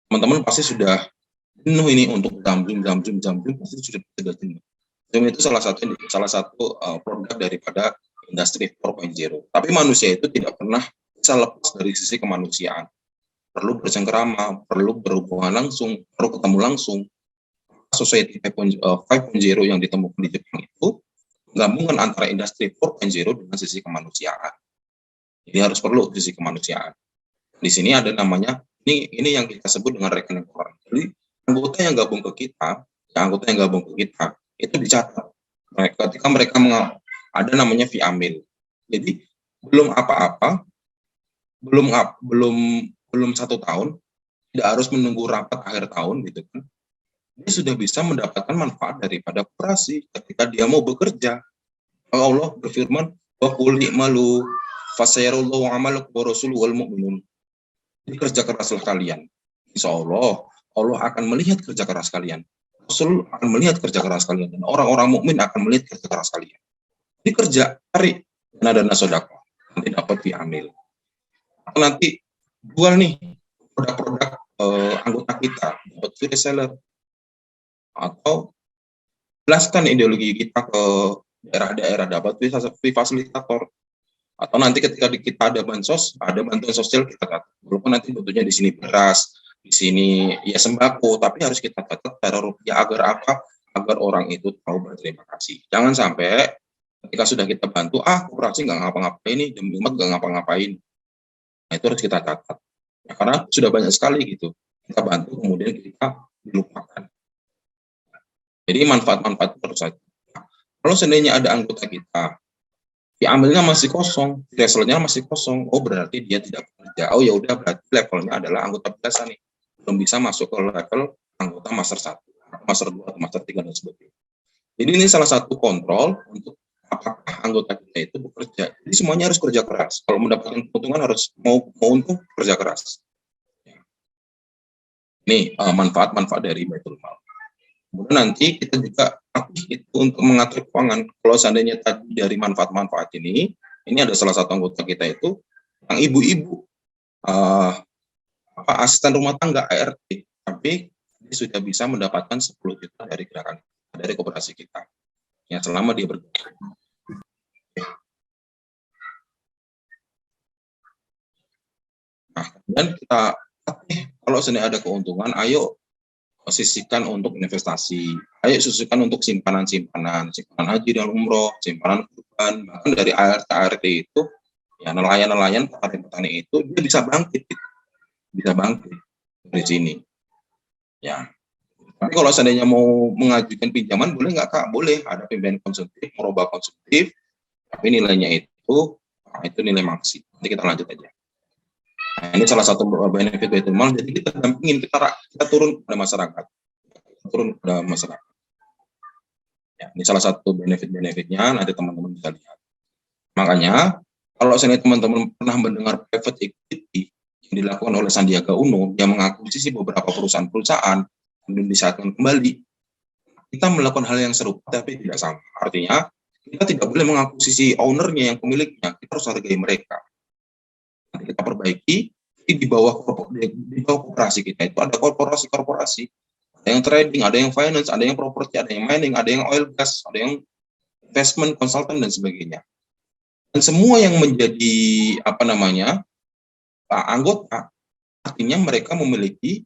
Teman-teman pasti sudah jenuh ini untuk jam-jam pasti sudah jenuh. Zoom itu salah satu produk daripada industri 4.0. Tapi manusia itu tidak pernah bisa lepas dari sisi kemanusiaan. Perlu bercengkerama, perlu berhubungan langsung, perlu ketemu langsung. Society 5.0 yang ditemukan di Jepang itu gabungan antara industri 4.0 dengan sisi kemanusiaan. Jadi harus perlu sisi kemanusiaan. Di sini ada namanya ini yang kita sebut dengan rekening orang. Jadi anggota yang gabung ke kita itu dicatat. Ketika mereka ada namanya fee amil. Jadi belum apa-apa, belum 1 tahun, tidak harus menunggu rapat akhir tahun gitu kan. Dia sudah bisa mendapatkan manfaat daripada koperasi ketika dia mau bekerja. Allah berfirman, wa qul i'malu fasayarallahu 'amalakum wa rasuluhu wal mu'minun. Jadi kerja keraslah kalian. Insya Allah akan melihat kerja keras kalian. Rasul akan melihat kerja keras kalian. Dan orang-orang mukmin akan melihat kerja keras kalian. Jadi kerja, cari dana sedekah. Nanti dapat diambil. Nanti jual nih produk-produk anggota kita. Dapat free reseller. Atau jelaskan ideologi kita ke daerah-daerah. Dapat free fasilitator. Atau nanti ketika kita ada bansos, ada bantuan sosial kita catat. Walaupun nanti bentuknya di sini beras, di sini ya sembako, tapi harus kita catat secara rupiah agar apa? agar orang itu tahu berterima kasih. Jangan sampai ketika sudah kita bantu, koperasi nggak ngapa-ngapain nih, demi umat nggak ngapa-ngapain. Nah, itu harus kita catat. Ya, karena sudah banyak sekali gitu, kita bantu kemudian kita dilupakan. Jadi manfaat-manfaat terus saja. Kalau seandainya ada anggota kita, diambilnya masih kosong, levelnya masih kosong, berarti dia tidak bekerja. Ya udah, berarti levelnya adalah anggota biasa nih, belum bisa masuk ke level anggota master 1, master 2, atau master 3 dan sebagainya. Jadi ini salah satu kontrol untuk apakah anggota kita itu bekerja. Jadi semuanya harus kerja keras. Kalau mendapatkan keuntungan harus mau untuk kerja keras. Ini manfaat-manfaat dari Baitul Mal. Kemudian nanti kita juga itu untuk mengatur keuangan. Kalau seandainya tadi dari manfaat-manfaat ini ada salah satu anggota kita itu yang ibu-ibu, asisten rumah tangga ART, tapi dia sudah bisa mendapatkan 10 juta dari gerakan dari koperasi kita yang selama dia bergerak. Nah, kemudian kita kalau seandainya ada keuntungan, ayo sisihkan untuk investasi, ayo sisihkan untuk simpanan haji dan umroh, simpanan kurban, bahkan dari ART itu, ya nelayan-nelayan, petani-petani itu dia bisa bangkit dari sini. Ya, tapi kalau seandainya mau mengajukan pinjaman, boleh nggak Kak? Boleh, ada pembiayaan konsumtif, merubah konsumtif, tapi nilainya itu nilai maksi. Nanti kita lanjut aja. Nah, ini salah satu benefit Baitul Mal. Jadi kita dampingin, kita turun pada masyarakat, Ya, ini salah satu benefit-benefitnya. Nanti teman-teman bisa lihat. Makanya kalau seandainya teman-teman pernah mendengar private equity yang dilakukan oleh Sandiaga Uno yang mengakuisisi beberapa perusahaan-perusahaan kemudian disatukan kembali, kita melakukan hal yang serupa tapi tidak sama. Artinya kita tidak boleh mengakuisisi ownernya, yang pemiliknya, kita harus hargai mereka. Nanti kita perbaiki. Di bawah koperasi kita itu ada korporasi-korporasi, ada yang trading, ada yang finance, ada yang properti, ada yang mining, ada yang oil gas, ada yang investment consultant dan sebagainya. Dan semua yang menjadi anggota, artinya mereka memiliki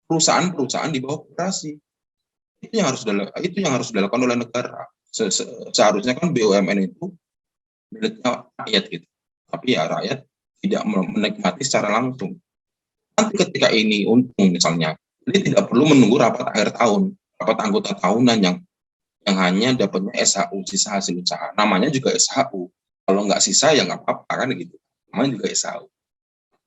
perusahaan-perusahaan di bawah koperasi. Itu yang harus dilakukan oleh negara. Seharusnya kan BUMN itu miliknya rakyat gitu. Tapi ya rakyat tidak menikmati secara langsung. Nanti ketika ini untung misalnya, jadi tidak perlu menunggu rapat akhir tahun, rapat anggota tahunan yang hanya dapatnya SHU, sisa hasil usaha. Namanya juga SHU. Kalau nggak sisa ya nggak apa-apa kan gitu. Namanya juga SHU.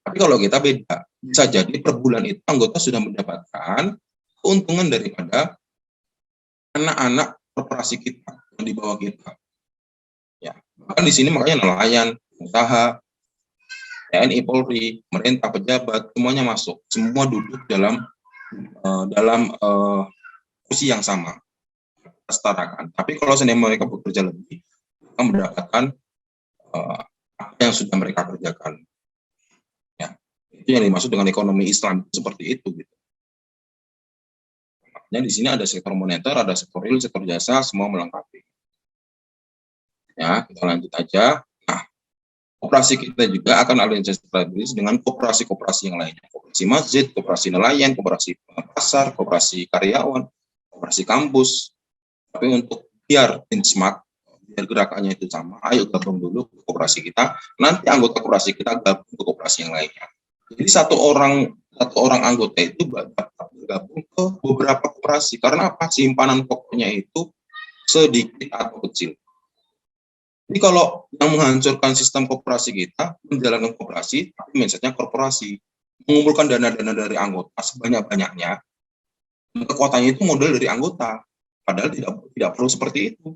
Tapi kalau kita beda, bisa jadi per bulan itu anggota sudah mendapatkan keuntungan daripada anak-anak korporasi kita yang di bawah kita. Ya, bahkan di sini makanya nelayan, usaha, TNI, Polri, pemerintah, pejabat, semuanya masuk. Semua duduk dalam kursi yang sama, setarakan. Tapi kalau seandainya mereka bekerja lebih, mereka mendapatkan apa yang sudah mereka kerjakan. Ya, itu yang dimaksud dengan ekonomi Islam seperti itu. Gitu. Makanya di sini ada sektor moneter, ada sektor real, sektor jasa, semua melengkapi. Ya, kita lanjut aja. Koperasi kita juga akan aliansi dengan koperasi-koperasi yang lainnya. Koperasi masjid, koperasi nelayan, koperasi pasar, koperasi karyawan, koperasi kampus. Tapi untuk biar benchmark, biar gerakannya itu sama, ayo gabung dulu ke koperasi kita. Nanti anggota koperasi kita gabung ke koperasi yang lainnya. Jadi satu orang anggota itu bergabung ke beberapa koperasi. Karena apa? Simpanan pokoknya itu sedikit atau kecil. Jadi kalau yang menghancurkan sistem koperasi kita, menjalankan koperasi, tapi mindsetnya korporasi, mengumpulkan dana-dana dari anggota sebanyak-banyaknya, kekuatannya itu modal dari anggota, padahal tidak perlu seperti itu.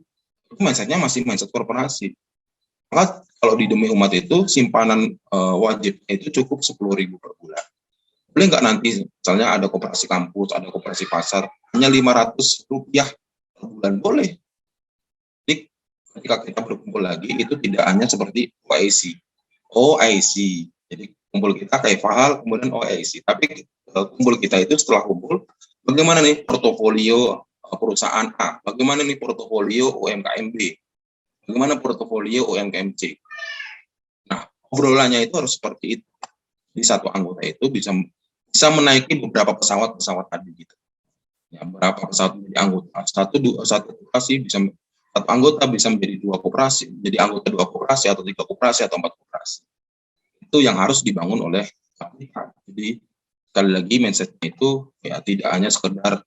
Itu mindsetnya masih mindset korporasi. Maka kalau di demi umat itu simpanan wajibnya itu cukup 10.000 per bulan. Boleh nggak nanti misalnya ada koperasi kampus, ada koperasi pasar, hanya Rp500 per bulan? Boleh. Ketika kita berkumpul lagi itu tidak hanya seperti OIC. Jadi kumpul kita kayak fahal kemudian OIC. Tapi kumpul kita itu setelah kumpul, bagaimana nih portofolio perusahaan A, bagaimana nih portofolio UMKM B, bagaimana portofolio UMKM C. Nah, obrolannya itu harus seperti itu. Di satu anggota itu bisa menaiki beberapa pesawat tadi gitu. Ya, berapa pesawat menjadi anggota? Satu koperasi bisa, satu anggota bisa menjadi dua koperasi, menjadi anggota dua koperasi atau tiga koperasi atau empat koperasi. Itu yang harus dibangun oleh KPK. Jadi sekali lagi mindsetnya itu ya tidak hanya sekedar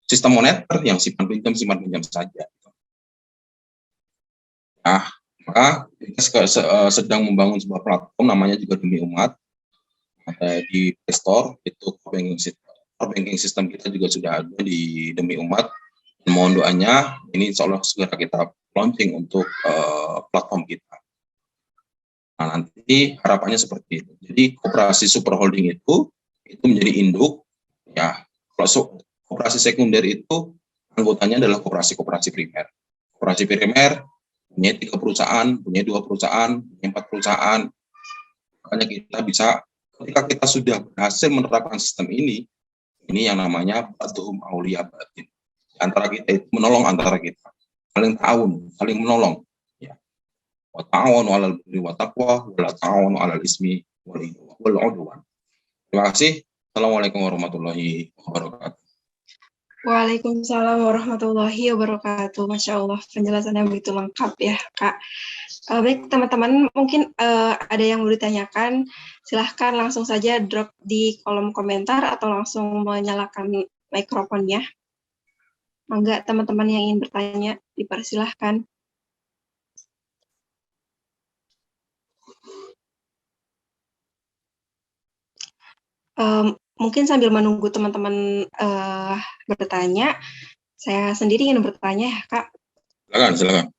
sistem moneter yang simpan pinjam saja. Nah, maka kita sedang membangun sebuah platform namanya juga Demi Umat. Di Play Store itu core banking system kita juga sudah ada di Demi Umat. Mohon doanya, ini insya Allah segera kita launching untuk platform kita. Nah, nanti harapannya seperti itu. Jadi koperasi super holding itu menjadi induk, ya. Kalau koperasi sekunder itu anggotanya adalah koperasi primer. Koperasi primer punya 3 perusahaan, punya 2 perusahaan, punya 4 perusahaan. Makanya kita bisa, ketika kita sudah berhasil menerapkan sistem ini yang namanya ba'duhum auliya ba'din. Antara kita itu menolong antara kita, saling menolong. Ya. Wa ta'awanu 'alal birri wa taqwa wa la ta'awanu 'alal ismi wal 'udwan. Terima kasih. Assalamualaikum warahmatullahi wabarakatuh. Waalaikumsalam warahmatullahi wabarakatuh. Masya Allah, penjelasannya begitu lengkap ya, Kak. Baik, teman-teman, mungkin ada yang mau ditanyakan, silahkan langsung saja drop di kolom komentar atau langsung menyalakan mikrofonnya. Mangga, teman-teman yang ingin bertanya, dipersilahkan. Mungkin sambil menunggu teman-teman bertanya, saya sendiri ingin bertanya ya, Kak. Silakan.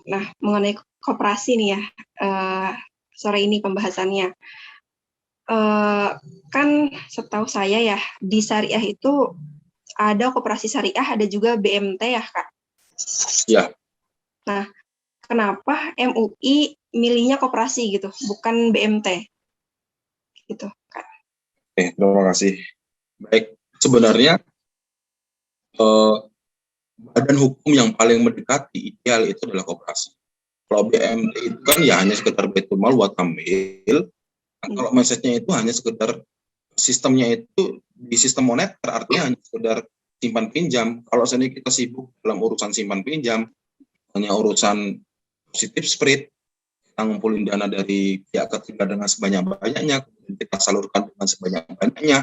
Nah, mengenai koperasi nih ya, sore ini pembahasannya. Kan setahu saya ya, di syariah itu ada koperasi syariah, ada juga BMT ya, Kak? Ya. Nah, kenapa MUI milihnya koperasi gitu, bukan BMT? Gitu, Kak. Oke, terima kasih. Baik, sebenarnya badan hukum yang paling mendekati ideal itu adalah koperasi. Kalau BMT itu kan ya hanya sekedar baitul mal wa tamwil. Kalau mindsetnya itu hanya sekedar sistemnya itu di sistem moneter, artinya hanya sekedar simpan pinjam. Kalau seandainya kita sibuk dalam urusan simpan pinjam, hanya urusan positif spread, kita ngumpulin dana dari pihak ketiga dengan sebanyak-banyaknya, kemudian kita salurkan dengan sebanyak-banyaknya,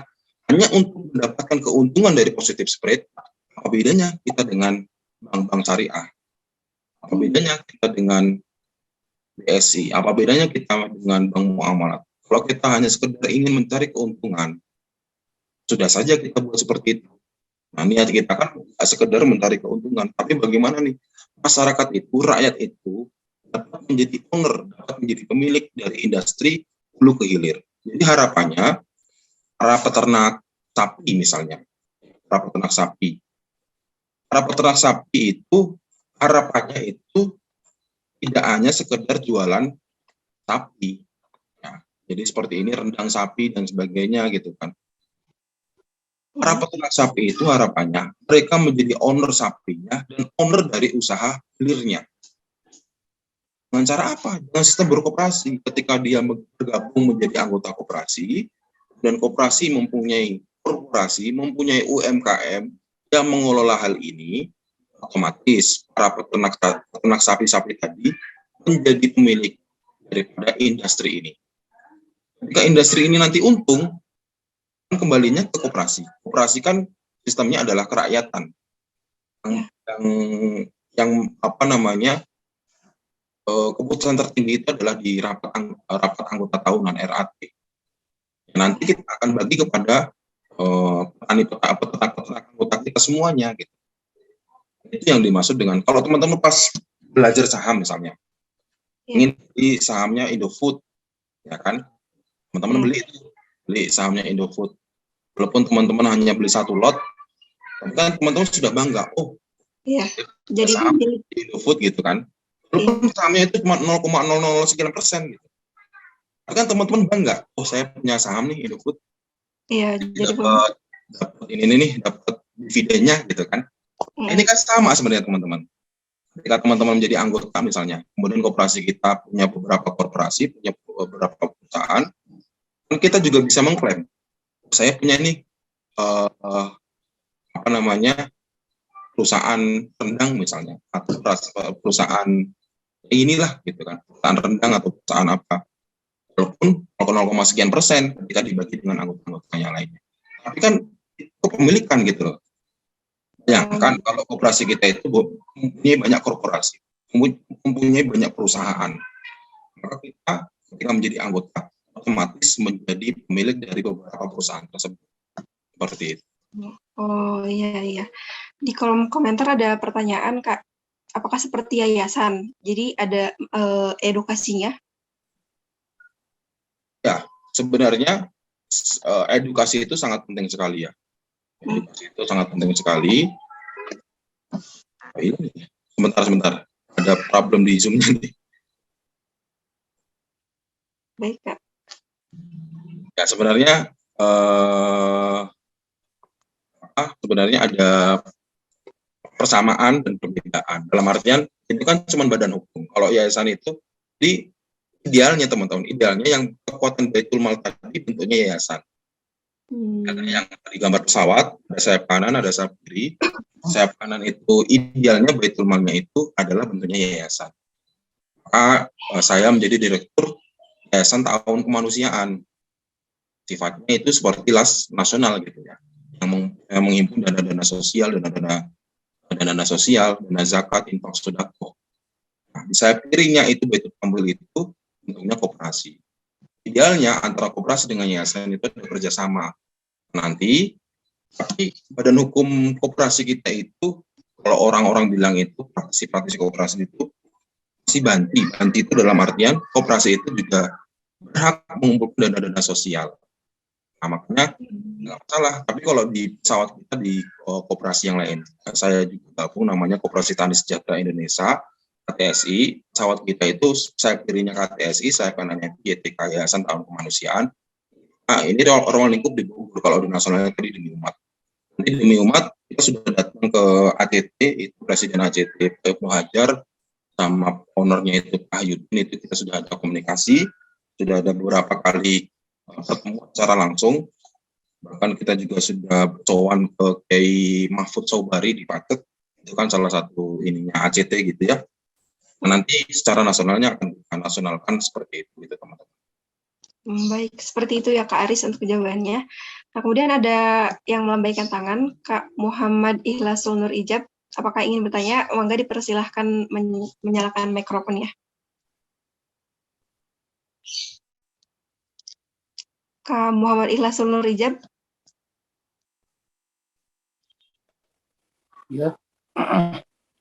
hanya untuk mendapatkan keuntungan dari positif spread. Apa bedanya kita dengan bank-bank syariah? Apa bedanya kita dengan BSI? Apa bedanya kita dengan bank muamalat? Kalau kita hanya sekedar ingin mencari keuntungan, sudah saja kita buat seperti itu. Nah, niat kita kan sekedar mencari keuntungan, tapi bagaimana nih masyarakat itu, rakyat itu dapat menjadi owner, dapat menjadi pemilik dari industri hulu ke hilir. Jadi harapannya para peternak sapi misalnya, para peternak sapi itu harapannya itu tidak hanya sekedar jualan sapi. Ya, jadi seperti ini rendang sapi dan sebagainya gitu kan. Para peternak sapi itu harapannya mereka menjadi owner sapinya dan owner dari usaha hilirnya. Dengan cara apa? Dengan sistem berkoperasi. Ketika dia bergabung menjadi anggota koperasi dan koperasi mempunyai korporasi, mempunyai UMKM yang mengelola hal ini, otomatis para peternak sapi-sapi tadi menjadi pemilik daripada industri ini. Jika industri ini nanti untung, kembalinya ke koperasi. Koperasi kan sistemnya adalah kerakyatan. Yang apa namanya, keputusan tertinggi itu adalah di rapat anggota tahunan RAT. Nanti kita akan bagi kepada peternak anggota kita semuanya gitu. Itu yang dimaksud dengan, kalau teman-teman pas belajar saham misalnya, ingin beli sahamnya Indofood, ya kan, teman-teman beli sahamnya Indofood, walaupun teman-teman hanya beli satu lot, tapi kan teman-teman sudah bangga, oh iya, jadi saham Indofood gitu kan, walaupun sahamnya itu cuma 0,00 sekian persen gitu, tapi kan teman-teman bangga, oh saya punya saham nih Indofood, iya, jadi dapat dapat dividennya gitu kan. Ini kan sama sebenarnya teman-teman. Ketika teman-teman menjadi anggota misalnya, kemudian koperasi kita punya beberapa korporasi, punya beberapa perusahaan, kita juga bisa mengklaim, saya punya nih perusahaan rendang misalnya, atau perusahaan inilah gitu kan, perusahaan rendang atau perusahaan apa, walaupun 0, sekian persen ketika dibagi dengan anggota-anggotanya lainnya. Tapi kan itu kepemilikan gitu loh. Ya kan, kalau koperasi kita itu mempunyai banyak korporasi, mempunyai banyak perusahaan, maka kita ketika menjadi anggota otomatis menjadi pemilik dari beberapa perusahaan tersebut. Seperti itu. Oh iya. Di kolom komentar ada pertanyaan, Kak. Apakah seperti yayasan? Jadi ada edukasinya? Ya, sebenarnya edukasi itu sangat penting sekali ya. Edukasi itu sangat penting sekali. Ini sebentar. Ada problem di Zoom-nya nih. Baik, Kak. Ya, sebenarnya ada persamaan dan perbedaan. Dalam artian, itu kan cuma badan hukum. Kalau yayasan itu, di idealnya teman-teman, idealnya yang kekuatan Baitul Mal tadi bentuknya yayasan. Karena yang tadi gambar pesawat, ada sayap kanan, ada sayap kiri. Sayap kanan itu idealnya Baitul Malnya itu adalah bentuknya yayasan. Maka saya menjadi direktur Yayasan Ta'awun Kemanusiaan. Sifatnya itu seperti las nasional gitu ya, yang menghimpun dana-dana sosial, dana sosial, dana zakat, infak, sedekah. Nah, di sayap kirinya itu Baitul Mal itu bentuknya koperasi. Idealnya antara koperasi dengan yayasan itu ada kerjasama. Nanti, tapi badan hukum koperasi kita itu, kalau orang-orang bilang itu praktisi koperasi itu masih banti itu dalam artian koperasi itu juga berhak mengumpulkan dana-dana sosial. Nah, makanya nggak masalah. Tapi kalau di pesawat kita di koperasi yang lain, saya juga gabung namanya Koperasi Tani Sejahtera Indonesia, KTSI. Pesawat kita itu saya kirinya KTSI, saya kanannya YTK, Yayasan Ta'awun Kemanusiaan. Nah, ini ruang lingkup di Bogor, kalau di nasionalnya tadi demi umat. Nanti demi umat kita sudah datang ke ACT, itu Presiden ACT Pak Muhajir, sama ownernya itu Pak Yudin, itu kita sudah ada komunikasi, sudah ada beberapa kali pertemuan secara langsung. Bahkan kita juga sudah sowan ke Kiai Mahfud Sobari di Patet, itu kan salah satu ininya ACT gitu ya. Nah, nanti secara nasionalnya akan kita nasionalkan seperti itu gitu teman-teman. Baik, seperti itu ya Kak Aris untuk jawabannya. Nah, kemudian ada yang melambaikan tangan, Kak Muhammad Ikhlasul Nur Ijab. Apakah ingin bertanya? Mangga dipersilahkan menyalakan mikrofonnya. Kak Muhammad Ikhlasul Nur Ijab. Ya.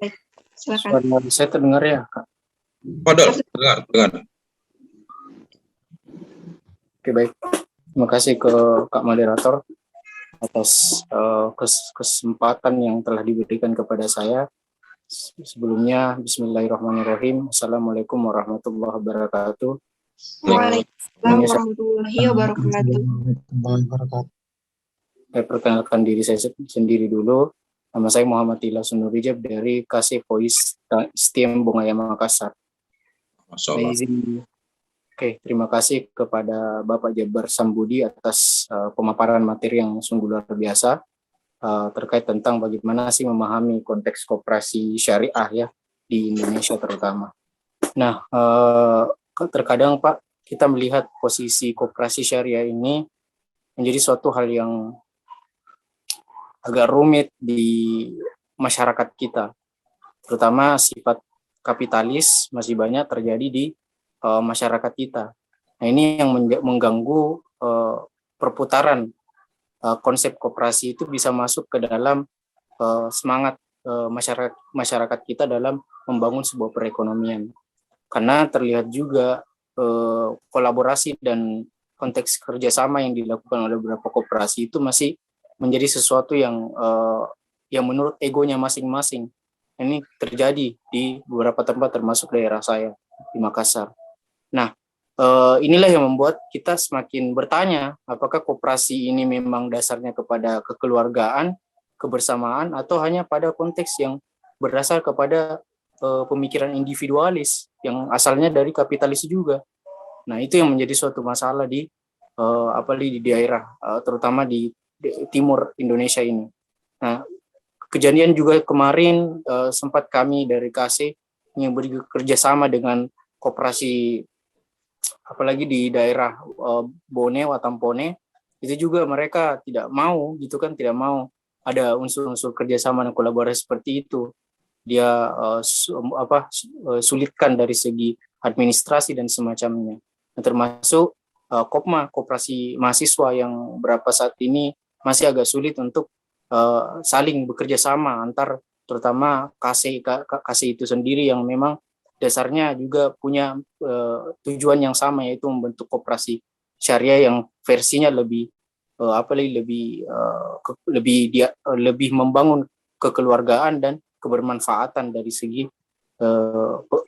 Baik, silakan. Suara saya terdengar ya, Kak? Padahal, dengar. Oke, baik. Terima kasih ke Kak Moderator atas kesempatan yang telah diberikan kepada saya. Sebelumnya, Bismillahirrahmanirrahim. Assalamualaikum warahmatullahi wabarakatuh. Waalaikumsalam warahmatullahi wabarakatuh. Saya perkenalkan diri saya sendiri dulu. Nama saya Muhammad Ikhlasul Nur Ijab dari KC Voice STM Bungaya Makassar. Oke, terima kasih kepada Bapak Jabar Sambudi atas pemaparan materi yang sungguh luar biasa terkait tentang bagaimana sih memahami konteks koperasi syariah ya di Indonesia terutama. Nah, terkadang Pak, kita melihat posisi koperasi syariah ini menjadi suatu hal yang agak rumit di masyarakat kita, terutama sifat kapitalis masih banyak terjadi di masyarakat kita. Nah, ini yang mengganggu perputaran konsep koperasi itu bisa masuk ke dalam semangat masyarakat kita dalam membangun sebuah perekonomian. Karena terlihat juga kolaborasi dan konteks kerjasama yang dilakukan oleh beberapa koperasi itu masih menjadi sesuatu yang menurut egonya masing-masing. Ini terjadi di beberapa tempat termasuk daerah saya di Makassar. Nah, inilah yang membuat kita semakin bertanya, apakah koperasi ini memang dasarnya kepada kekeluargaan, kebersamaan, atau hanya pada konteks yang berdasar kepada pemikiran individualis yang asalnya dari kapitalis juga. Nah, itu yang menjadi suatu masalah di daerah, terutama di timur Indonesia ini. Nah, kejadian juga kemarin sempat kami dari KC yang bekerja sama dengan koperasi, apalagi di daerah Bone, Watampone, itu juga mereka tidak mau gitu kan, tidak mau ada unsur-unsur kerjasama dan kolaborasi seperti itu. Dia sulitkan dari segi administrasi dan semacamnya. Nah, termasuk Kopma, koperasi mahasiswa, yang berapa saat ini masih agak sulit untuk saling bekerja sama antar, terutama KC itu sendiri yang memang dasarnya juga punya tujuan yang sama, yaitu membentuk koperasi syariah yang versinya lebih lebih membangun kekeluargaan dan kebermanfaatan dari segi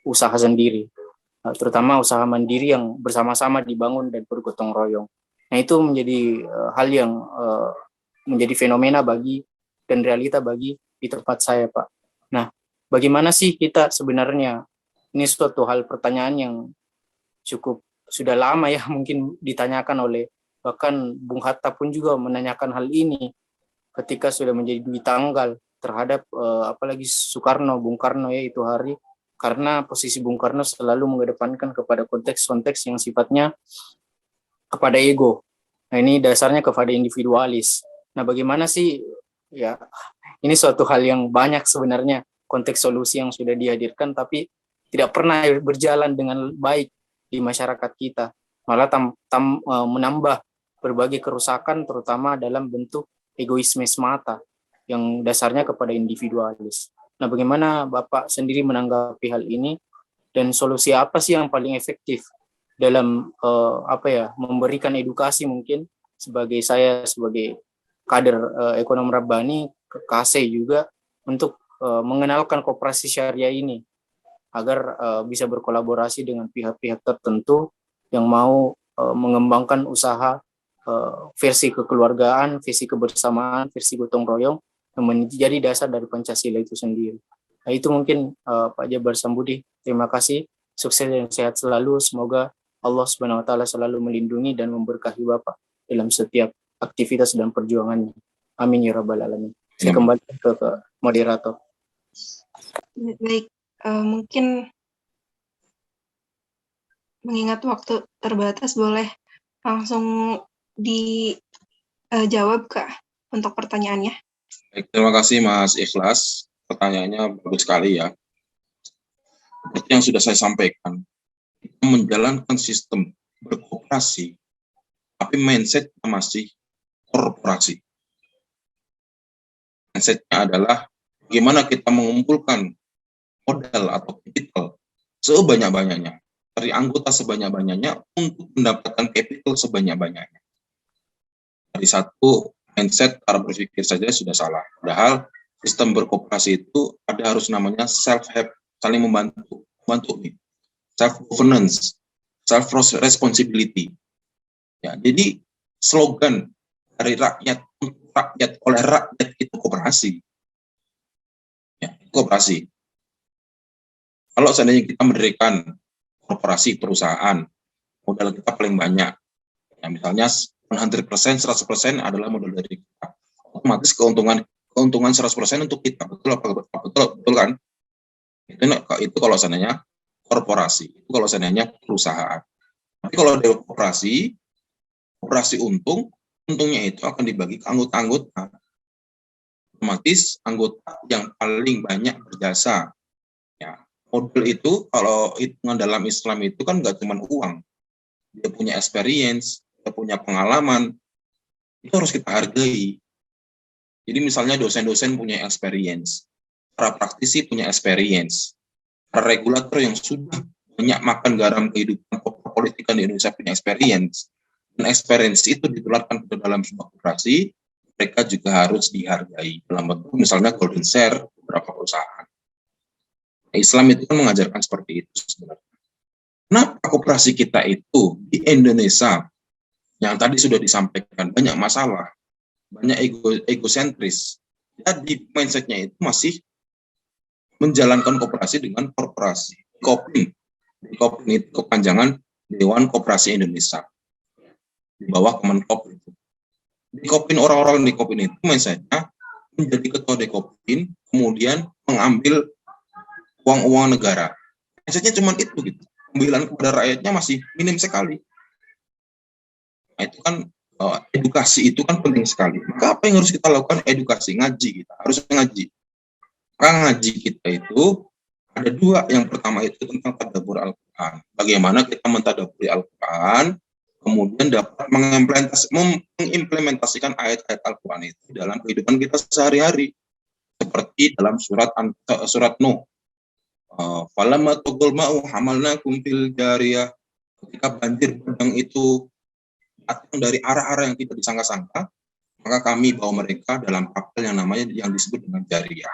usaha sendiri, terutama usaha mandiri yang bersama-sama dibangun dan bergotong royong. Nah, itu menjadi hal yang menjadi fenomena bagi dan realita bagi di tempat saya, Pak. Nah, bagaimana sih kita sebenarnya? Ini suatu hal pertanyaan yang cukup sudah lama ya mungkin ditanyakan oleh, bahkan Bung Hatta pun juga menanyakan hal ini ketika sudah menjadi Dwi Tanggal terhadap apalagi Bung Karno ya itu hari, karena posisi Bung Karno selalu mengedepankan kepada konteks-konteks yang sifatnya kepada ego. Nah, ini dasarnya kepada individualis. Nah, bagaimana sih ya, ini suatu hal yang banyak sebenarnya konteks solusi yang sudah dihadirkan tapi tidak pernah berjalan dengan baik di masyarakat kita, malah menambah berbagai kerusakan, terutama dalam bentuk egoisme semata yang dasarnya kepada individualis. Nah, bagaimana Bapak sendiri menanggapi hal ini, dan solusi apa sih yang paling efektif dalam memberikan edukasi, mungkin sebagai kader ekonom Rabbani ke KC juga, untuk mengenalkan koperasi syariah ini agar bisa berkolaborasi dengan pihak-pihak tertentu yang mau mengembangkan usaha versi kekeluargaan, versi kebersamaan, versi gotong royong yang menjadi dasar dari Pancasila itu sendiri. Nah, itu mungkin Pak Jabar Sambudi. Terima kasih, sukses dan sehat selalu. Semoga Allah Subhanahu wa taala selalu melindungi dan memberkahi Bapak dalam setiap aktivitas dan perjuangannya. Amin ya rabbal alamin. Saya kembali ke moderator. Baik, mungkin mengingat waktu terbatas, boleh langsung dijawab Kak untuk pertanyaannya. Baik, terima kasih Mas Ikhlas. Pertanyaannya bagus sekali ya. Seperti yang sudah saya sampaikan, kita menjalankan sistem berkooperasi, tapi mindset-nya masih korporasi. Mindset-nya adalah bagaimana kita mengumpulkan modal atau capital sebanyak-banyaknya, dari anggota sebanyak-banyaknya untuk mendapatkan capital sebanyak-banyaknya. Dari satu mindset cara berpikir saja sudah salah. Padahal sistem berkooperasi itu ada harus namanya self-help, saling membantu nih. Self-governance, self-responsibility. Ya, jadi slogan dari rakyat untuk rakyat oleh rakyat itu koperasi. Ya, koperasi. Kalau seandainya kita mendirikan korporasi perusahaan, modal kita paling banyak. Ya, misalnya 100%, 100% adalah modal dari kita. Otomatis keuntungan 100% untuk kita. Betul kan? Itu kalau seandainya korporasi, itu kalau seandainya perusahaan. Tapi kalau ada koperasi untungnya itu akan dibagi ke anggota-anggota. Otomatis anggota yang paling banyak berjasa. Ya, modal itu kalau hitungan dalam Islam itu kan nggak cuma uang. Dia punya experience, dia punya pengalaman, itu harus kita hargai. Jadi misalnya dosen-dosen punya experience, para praktisi punya experience, para regulator yang sudah banyak makan garam kehidupan politikan di Indonesia punya experience, dan experience itu ditularkan ke dalam sebuah koperasi, mereka juga harus dihargai dalam bentuk misalnya golden share beberapa perusahaan. Islam itu kan mengajarkan seperti itu sebenarnya. Kenapa koperasi kita itu di Indonesia yang tadi sudah disampaikan banyak masalah, banyak egosentris, jadi mindsetnya itu masih menjalankan koperasi dengan korporasi. Kopin itu kepanjangan Dewan Koperasi Indonesia di bawah Kemenkop itu. Di Kopin, orang-orang di Kopin itu mindsetnya menjadi ketua Dekopin, kemudian mengambil uang-uang negara. Mindsetnya cuma itu gitu. Pembelaan kepada rakyatnya masih minim sekali. Nah, itu kan edukasi itu kan penting sekali. Maka apa yang harus kita lakukan? Edukasi, ngaji kita. Harus ngaji. Maka ngaji kita itu ada dua. Yang pertama itu tentang tadabbur Al-Quran. Bagaimana kita mentadabburi Al-Quran, kemudian dapat mengimplementasikan ayat-ayat Al-Quran itu dalam kehidupan kita sehari-hari. Seperti dalam surat Nuh. Falamma tugul ma'u hamalnakum fil jariyah. Ketika banjir bandang itu datang dari arah-arah yang tidak disangka-sangka, maka kami bawa mereka dalam kapal yang disebut dengan jariyah.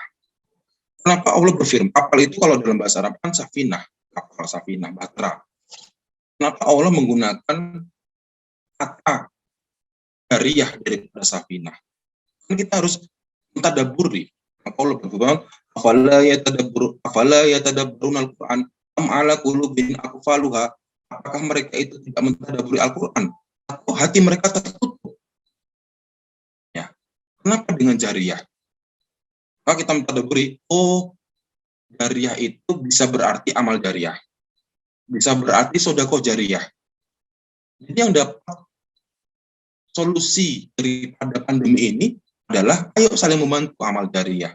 Kenapa Allah berfirman? Kapal itu kalau dalam bahasa Arab kan safinah, kapal safinah, bahtera. Kenapa Allah menggunakan kata jariyah daripada safinah? Kan kita harus mentadabburi. Maka Allah berfirman, afala yatadabburuna al-Qur'an am ala qulubin aqfaluha. Apakah mereka itu tidak mentadabburi Al-Qur'an atau hati mereka tertutup? Ya. Kenapa dengan jariyah? Maka kita mentadabburi, jariyah itu bisa berarti amal jariyah. Bisa berarti sedekah jariyah. Jadi yang dapat solusi daripada pandemi ini adalah ayo saling membantu amal jariyah.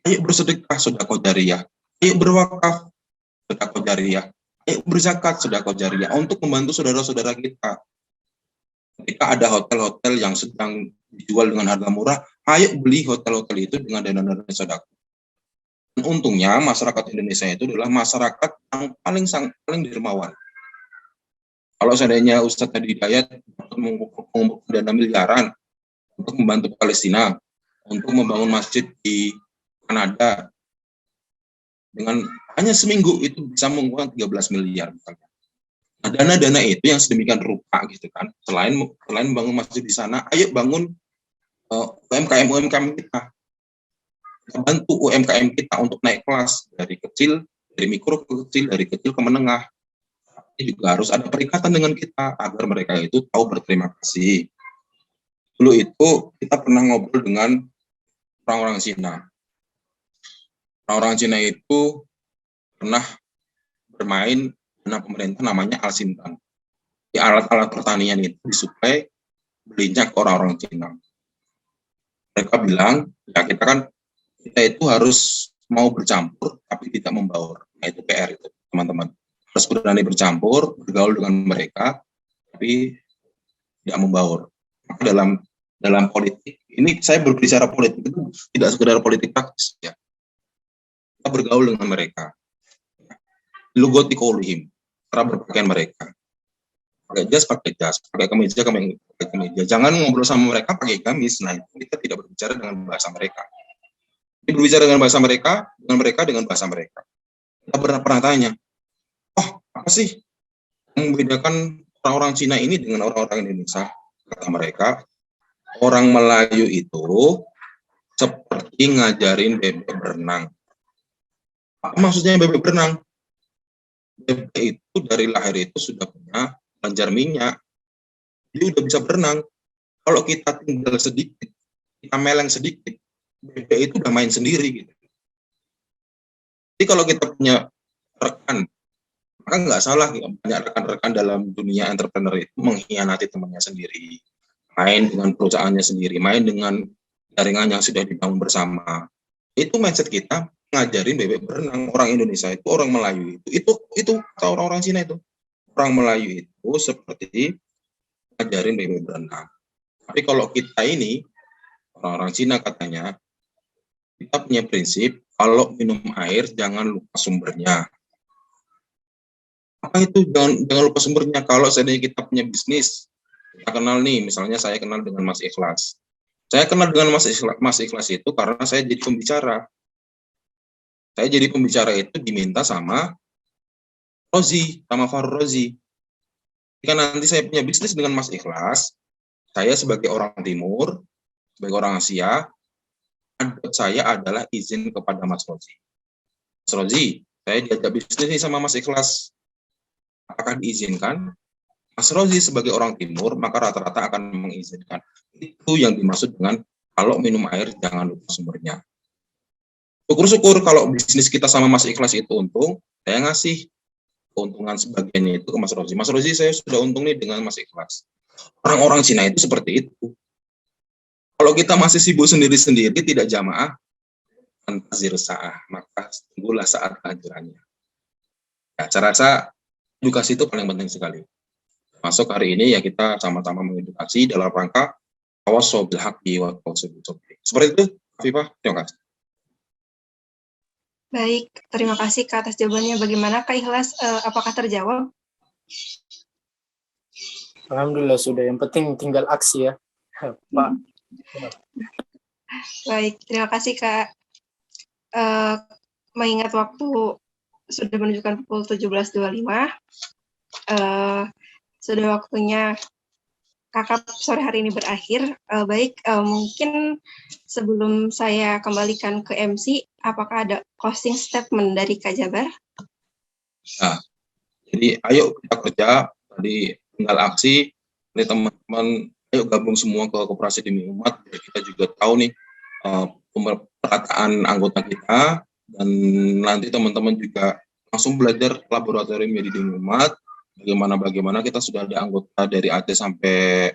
Ayo bersedekah sedekah jariyah. Ayo berwakaf sedekah jariyah. Ayo berzakat sedekah jariyah untuk membantu saudara-saudara kita. Ketika ada hotel-hotel yang sedang dijual dengan harga murah, ayo beli hotel-hotel itu dengan dana-dana sedekah. Dan untungnya masyarakat Indonesia itu adalah masyarakat yang paling dermawan. Kalau seandainya Ustadz Hadi Hidayat mengumpulkan dana miliaran untuk membantu Palestina, untuk membangun masjid di Kanada, dengan hanya seminggu itu bisa mengumpulkan 13 miliar. Nah, dana-dana itu yang sedemikian rupa gitu kan, selain membangun masjid di sana, ayo bangun UMKM kita. Kita bantu UMKM kita untuk naik kelas dari kecil, dari mikro ke kecil, dari kecil ke menengah. Ini juga harus ada perikatan dengan kita agar mereka itu tahu berterima kasih. Dulu itu kita pernah ngobrol dengan orang-orang Cina. Orang-orang Cina itu pernah bermain dengan pemerintah namanya Al-Sintan. Di alat-alat pertanian itu disuplai belinya ke orang-orang Cina. Mereka bilang, ya kita itu harus mau bercampur tapi tidak membaur. Nah itu PR itu teman-teman. Harus berani bercampur, bergaul dengan mereka, tapi tidak membaur. Maka dalam politik, ini saya berbicara politik itu tidak sekedar politik praktis ya. Kita bergaul dengan mereka. Lugoti qaulihim, cara berpakaian mereka. Pakai jas, pakai kemeja, pakai kemeja. Jangan ngobrol sama mereka pakai gamis. Nah, kita tidak berbicara dengan bahasa mereka. Kita berbicara dengan bahasa mereka, dengan bahasa mereka. Kita pernah tanya, apa sih yang membedakan orang-orang Cina ini dengan orang-orang Indonesia? Kata mereka, orang Melayu itu seperti ngajarin bebek berenang. Apa maksudnya bebek berenang? Bebek itu dari lahir itu sudah punya kelenjar minyak. Dia udah bisa berenang. Kalau kita tinggal sedikit, kita meleng sedikit, bebek itu udah main sendiri gitu. Jadi kalau kita punya rekan, maka nggak salah banyak rekan-rekan dalam dunia entrepreneur itu mengkhianati temannya sendiri, main dengan perusahaannya sendiri, main dengan jaringan yang sudah dibangun bersama. Itu mindset kita ngajarin bebek berenang. Orang Indonesia itu, orang Melayu itu kata orang-orang Cina itu, orang Melayu itu seperti ngajarin bebek berenang. Tapi kalau kita ini orang-orang Cina katanya, kita punya prinsip kalau minum air jangan lupa sumbernya. Apa itu jangan lupa sumbernya? Kalau seandainya kita punya bisnis, kita kenal nih, misalnya saya kenal dengan Mas Ikhlas. Saya kenal dengan Mas Ikhlas itu karena saya jadi pembicara. Saya jadi pembicara itu diminta sama Rozi, sama Farul Rozi. Jika nanti saya punya bisnis dengan Mas Ikhlas, saya sebagai orang Timur, sebagai orang Asia, adat saya adalah izin kepada Mas Rozi. Mas Rozi, saya diajak bisnis nih sama Mas Ikhlas. Apakah diizinkan? Mas Rozi sebagai orang Timur, maka rata-rata akan mengizinkan. Itu yang dimaksud dengan Kalau minum air jangan lupa sumbernya. Syukur-syukur kalau bisnis kita sama Mas Ikhlas itu untung, saya ngasih keuntungan sebagiannya itu ke Mas Rozi. Mas Rozi, saya sudah untung nih dengan Mas Ikhlas. Orang-orang Cina itu seperti itu. Kalau kita masih sibuk sendiri-sendiri, tidak jamaah, antazir sa'ah, maka tunggulah saat kehancurannya. Ya, saya rasa edukasi itu paling penting sekali. Masuk hari ini ya kita sama-sama mengedukasi dalam rangka tawassaw bil haqqi wa tawassaw bis sabr. Seperti itu, Afifah. Terima kasih. Baik, terima kasih Kak atas jawabannya. Bagaimana Kak Ikhlas, apakah terjawab? Alhamdulillah sudah. Yang penting tinggal aksi ya, Pak. Baik, terima kasih Kak. Mengingat waktu sudah menunjukkan pukul 17.25, sudah waktunya Kakak sore hari ini berakhir. Mungkin sebelum saya kembalikan ke MC, apakah ada closing statement dari Kak Jabar? Nah, jadi ayo kita kerja, tadi tinggal aksi, ini teman-teman ayo gabung semua ke Koperasi Demi Umat, biar kita juga tahu nih pemerataan anggota kita, dan nanti teman-teman juga langsung belajar laboratorium di Demi Umat, bagaimana kita sudah ada anggota dari Aceh sampai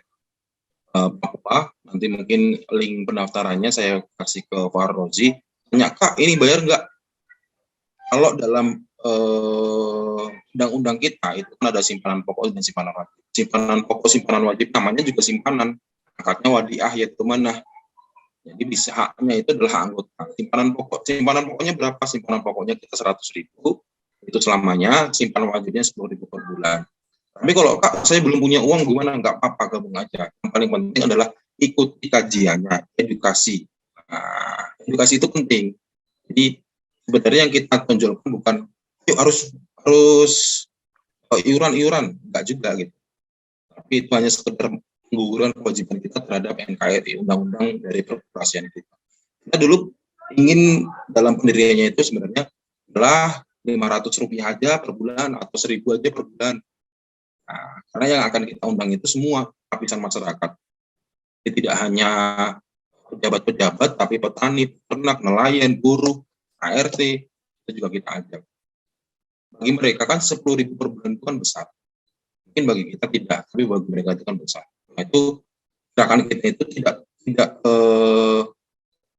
Papua. Nanti mungkin link pendaftarannya saya kasih ke Pak Rozi. Tanya, Kak, ini bayar nggak? Kalau dalam undang-undang kita itu kan ada simpanan pokok dan simpanan wajib. Simpanan pokok, simpanan wajib namanya juga simpanan. Akadnya wadiah yaitu mana. Jadi bisa haknya itu adalah anggota. Simpanan pokoknya berapa? Simpanan pokoknya kita 100.000, itu selamanya. Simpanan wajibnya 10.000 per bulan. Tapi kalau Kak saya belum punya uang gimana? Nggak apa-apa, gabung aja. Yang paling penting adalah ikuti kajiannya, edukasi. Nah, edukasi itu penting. Jadi sebenarnya yang kita tonjolkan bukan yuk harus iuran, enggak juga gitu. Tapi itu hanya sekedar pengguguran kewajiban kita terhadap NKRI, undang-undang dari perkoperasian kita. Kita dulu ingin dalam pendiriannya itu sebenarnya adalah Rp500 aja per bulan atau 1.000 aja per bulan. Nah, karena yang akan kita undang itu semua lapisan masyarakat. Jadi tidak hanya pejabat-pejabat, tapi petani, peternak, nelayan, buruh, ART, itu juga kita ajak. Bagi mereka kan 10.000 per bulan itu kan besar. Mungkin bagi kita tidak, tapi bagi mereka itu kan besar. Nah, itu gerakan kita itu tidak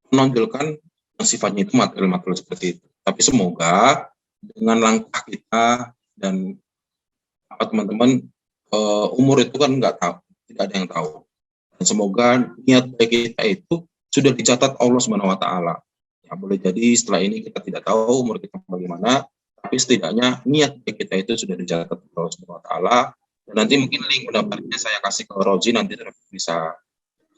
menonjolkan yang sifatnya itu material seperti itu. Tapi semoga dengan langkah kita dan teman-teman, umur itu kan nggak tahu, tidak ada yang tahu. Dan semoga niat baik kita itu sudah dicatat Allah SWT. Ya, boleh jadi setelah ini kita tidak tahu umur kita bagaimana, tapi setidaknya niat baik kita itu sudah dicatat Allah SWT. Dan nanti mungkin link pendaftarnya saya kasih ke Rozi, nanti bisa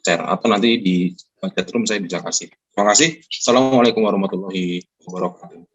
share, atau nanti di chatroom saya bisa kasih. Terima kasih. Assalamualaikum warahmatullahi wabarakatuh.